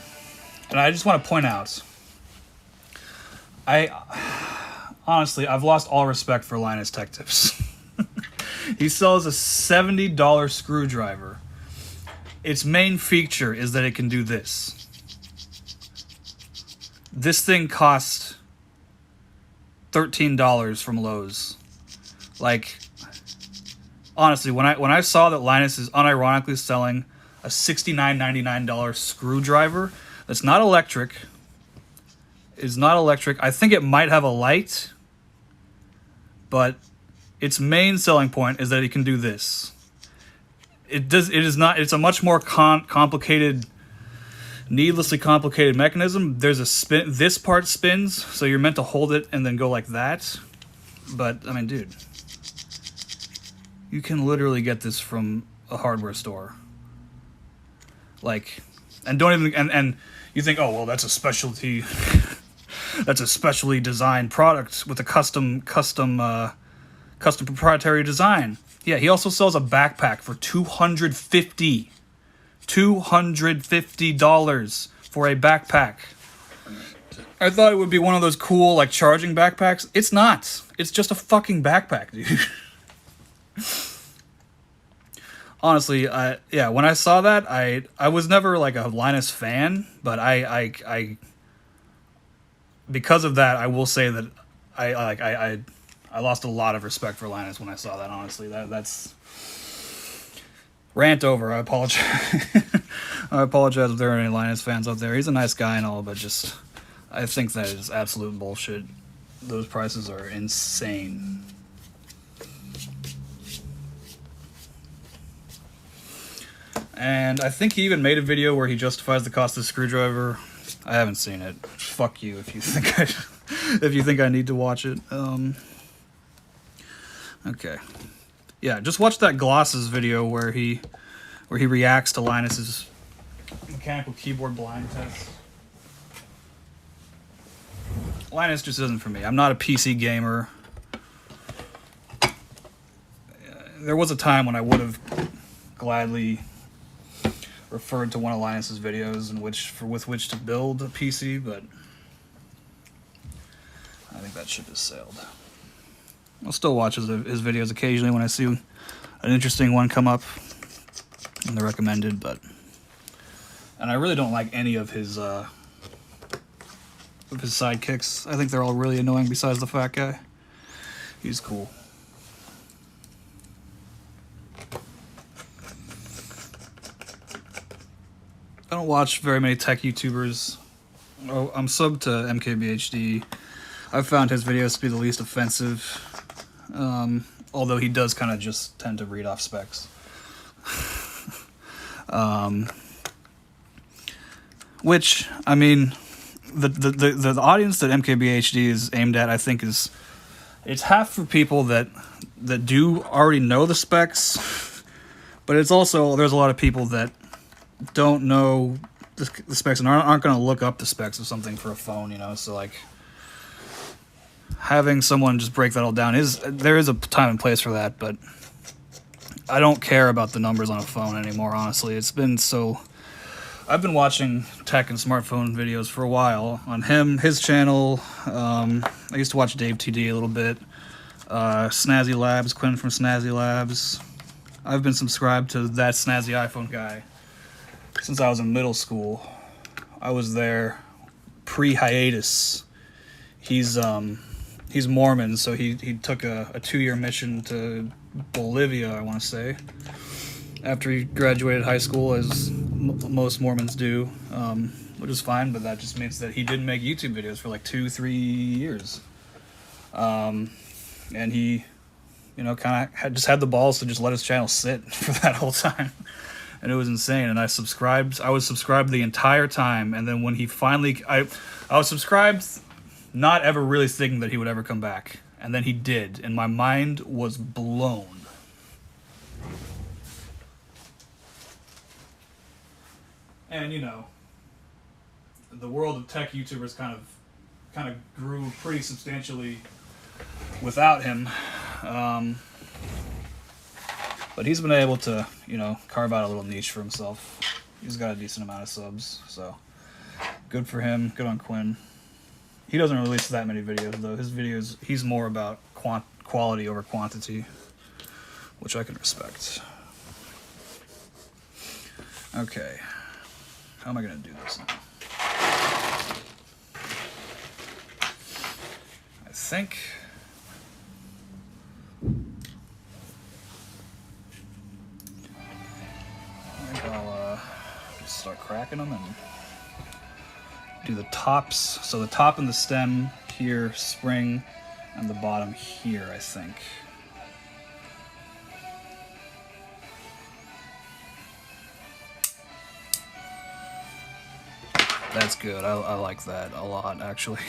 I just want to point out, honestly, I've lost all respect for Linus Tech Tips. He sells a $70 screwdriver. Its main feature is that it can do this. This thing cost $13 from Lowe's. Like, honestly, when I saw that Linus is unironically selling a $69.99 screwdriver that's not electric, I think it might have a light, but its main selling point is that it can do this. It is not. It's a much more complicated, needlessly complicated mechanism. There's a spin. This part spins, so you're meant to hold it and then go like that. But I mean, dude, you can literally get this from a hardware store. Like, and don't even and you think, oh well, that's a specialty. That's a specially designed product with a custom proprietary design. Yeah, he also sells a backpack for $250 for a backpack. I thought it would be one of those cool, like, charging backpacks. It's not. It's just a fucking backpack, dude. Honestly, yeah, when I saw that, I was never, like, a Linus fan, but I because of that, I will say that I lost a lot of respect for Linus when I saw that, honestly. That's... Rant over. I apologize. I apologize if there are any Linus fans out there. He's a nice guy and all, but just... I think that is absolute bullshit. Those prices are insane. And I think he even made a video where he justifies the cost of the screwdriver. I haven't seen it. Fuck you if you think I need to watch it. Okay. Yeah, just watch that Glosses video where he reacts to Linus's mechanical keyboard blind test. Linus just isn't for me. I'm not a PC gamer. There was a time when I would have gladly referred to one of Linus's videos with which to build a PC, but I think that ship has sailed. I'll still watch his videos occasionally when I see an interesting one come up in the recommended, and I really don't like any of his sidekicks. I think they're all really annoying besides the fat guy. He's cool. I don't watch very many tech YouTubers. Oh, I'm subbed to MKBHD. I've found his videos to be the least offensive, although he does kind of just tend to read off specs. Which, I mean, the audience that MKBHD is aimed at, I think, it's half for people that do already know the specs, but it's also, there's a lot of people that don't know the specs and aren't going to look up the specs of something for a phone, you know. So like having someone just break that all down there is a time and place for that, but I don't care about the numbers on a phone anymore, honestly. It's been so... I've been watching tech and smartphone videos for a while on his channel. I used to watch Dave TD a little bit. Snazzy Labs, Quinn from Snazzy Labs. I've been subscribed to that Snazzy iPhone guy since I was in middle school. I was there pre-hiatus. He's Mormon, so he took a 2-year mission to Bolivia, I want to say, after he graduated high school, as most Mormons do, which is fine, but that just means that he didn't make YouTube videos for like 2-3 years. And he, you know, kind of just had the balls to just let his channel sit for that whole time. And it was insane. And I was subscribed the entire time. And then when he finally, I was subscribed, not ever really thinking that he would ever come back. And then he did. And my mind was blown. And, you know, the world of tech YouTubers kind of grew pretty substantially without him. But he's been able to, you know, carve out a little niche for himself. He's got a decent amount of subs, so good for him. Good on Quinn. He doesn't release that many videos, though. His videos, he's more about quality over quantity, which I can respect. Okay. How am I going to do this now? I think I'll just start cracking them and do the tops. So the top and the stem here, spring, and the bottom here, I think. That's good. I like that a lot, actually.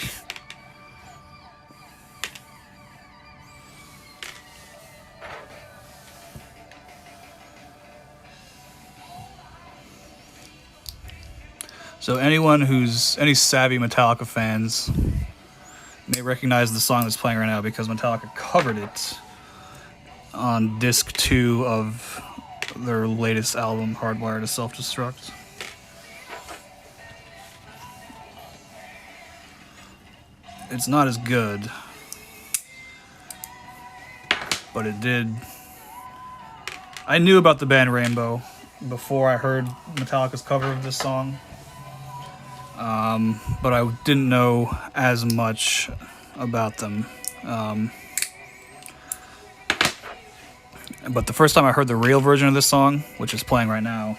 So any savvy Metallica fans may recognize the song that's playing right now because Metallica covered it on disc 2 of their latest album, Hardwired to Self-Destruct. It's not as good, but it did. I knew about the band Rainbow before I heard Metallica's cover of this song, but I didn't know as much about them. But the first time I heard the real version of this song, which is playing right now,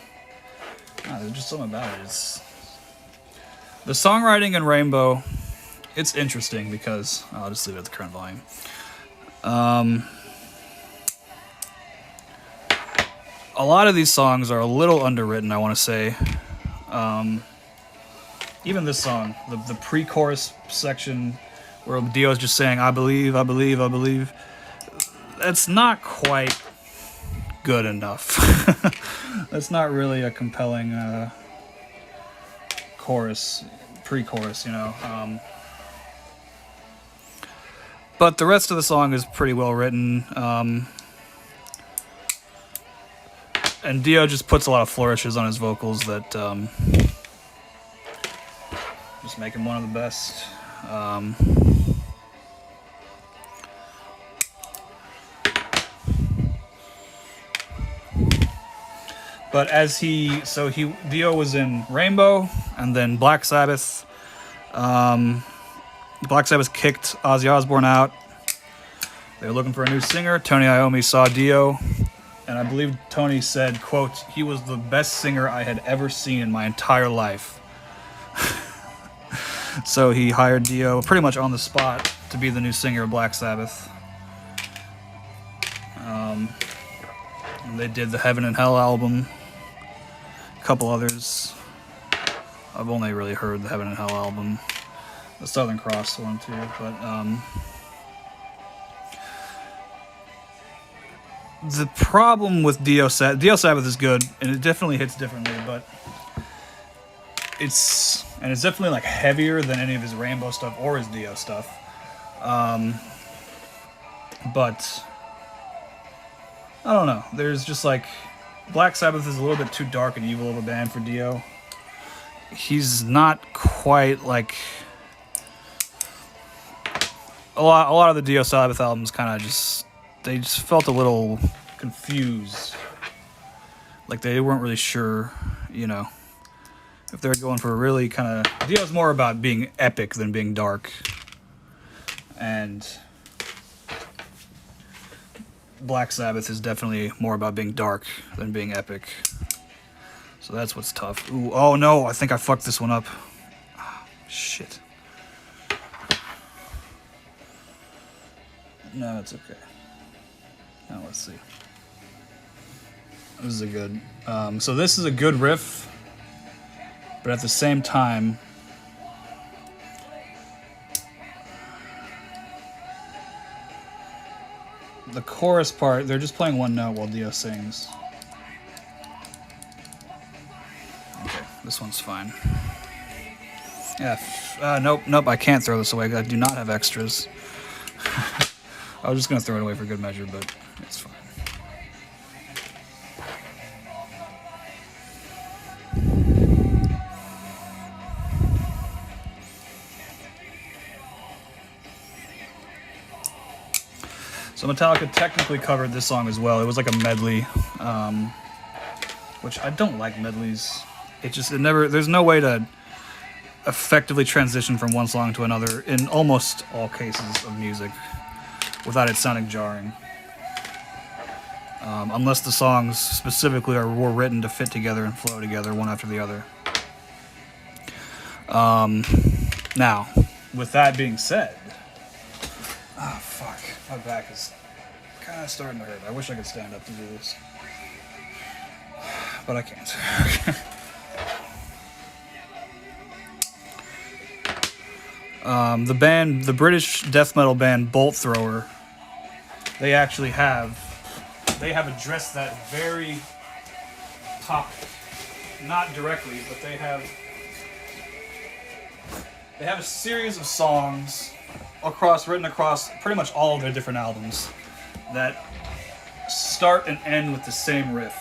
there's just something about it. It's the songwriting in Rainbow. It's interesting because I'll just leave it at the current volume. A lot of these songs are a little underwritten, I want to say. Even this song, the pre-chorus section where Dio's just saying, I believe, I believe, I believe. That's not quite good enough. That's not really a compelling chorus, pre-chorus, you know. But the rest of the song is pretty well written. And Dio just puts a lot of flourishes on his vocals that just make him one of the best. But Dio was in Rainbow and then Black Sabbath. Black Sabbath kicked Ozzy Osbourne out. They were looking for a new singer. Tony Iommi saw Dio, and I believe Tony said, quote, he was the best singer I had ever seen in my entire life. So he hired Dio pretty much on the spot to be the new singer of Black Sabbath. And they did the Heaven and Hell album, a couple others. I've only really heard the Heaven and Hell album. The Southern Cross one too, but the problem with Dio Sabbath is good, and it definitely hits differently, but it's definitely like heavier than any of his Rainbow stuff or his Dio stuff. But I don't know. There's just like Black Sabbath is a little bit too dark and evil of a band for Dio. He's not quite like a lot of the Dio Sabbath albums. Kind of they just felt a little confused. Like they weren't really sure, you know, if they're going for a really kind of... Dio's more about being epic than being dark. And Black Sabbath is definitely more about being dark than being epic. So that's what's tough. Ooh, oh no, I think I fucked this one up. Oh, shit. No, it's okay. Now let's see. This is a good... so this is a good riff, but at the same time... the chorus part, they're just playing one note while Dio sings. Okay, this one's fine. Yeah, nope, I can't throw this away. I do not have extras. I was just going to throw it away for good measure, but it's fine. So Metallica technically covered this song as well. It was like a medley, which I don't like medleys. There's no way to effectively transition from one song to another in almost all cases of music without it sounding jarring. Unless the songs specifically were written to fit together and flow together one after the other. Now, with that being said... Oh, fuck. My back is kind of starting to hurt. I wish I could stand up to do this. But I can't. The British death metal band Bolt Thrower, they have addressed that very topic. Not directly, but they have a series of songs written across pretty much all of their different albums that start and end with the same riff.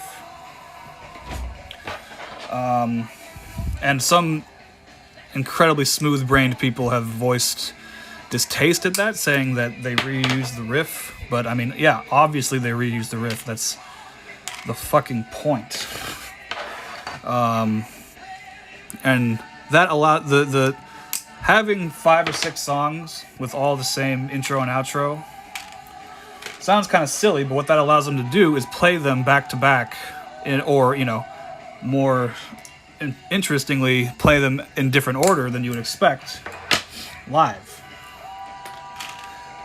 And some incredibly smooth-brained people have voiced distaste at that, saying that they reused the riff. But I mean, yeah, obviously they reused the riff. That's the fucking point. And that allowed the having 5 or 6 songs with all the same intro and outro sounds kind of silly, but what that allows them to do is play them back to back, or, you know, more interestingly, play them in different order than you would expect live.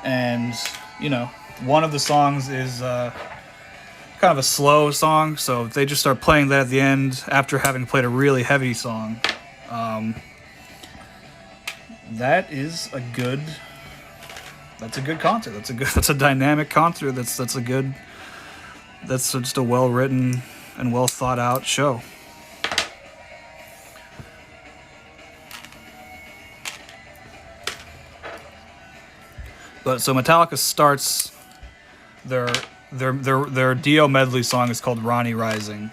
And, you know, one of the songs is kind of a slow song, so they just start playing that at the end after having played a really heavy song. That's a good concert. That's a dynamic concert. That's just a well-written and well thought out show. But so Metallica starts their Dio medley song is called Ronnie Rising.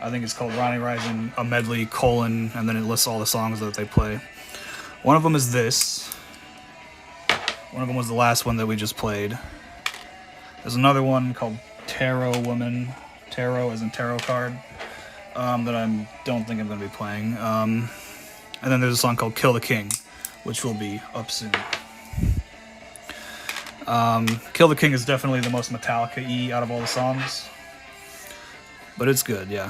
I think it's called Ronnie Rising, a medley, and then it lists all the songs that they play. One of them is this. One of them was the last one that we just played. There's another one called Tarot Woman. Tarot as in tarot card. That I don't think I'm going to be playing. And then there's a song called Kill the King, which will be up soon. Kill the King is definitely the most Metallica-y out of all the songs. But it's good, yeah.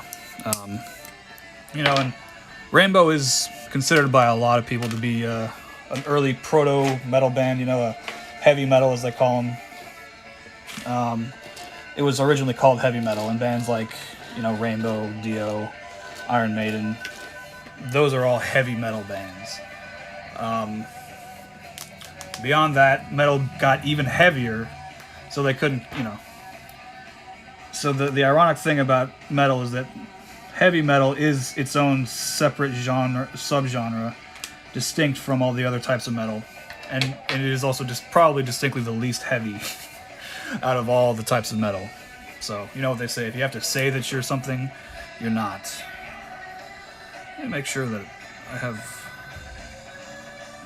You know, and Rainbow is considered by a lot of people to be an early proto-metal band, you know, a heavy metal as they call them. It was originally called heavy metal, and bands like, you know, Rainbow, Dio, Iron Maiden, those are all heavy metal bands. Beyond that, metal got even heavier, so they couldn't, you know. So the ironic thing about metal is that heavy metal is its own separate genre, subgenre, distinct from all the other types of metal, and it is also just probably distinctly the least heavy out of all the types of metal. So you know what they say: if you have to say that you're something, you're not. Let me make sure that I have.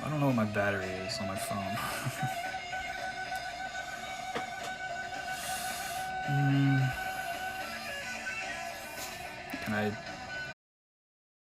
I don't know what my battery is on my phone. Can I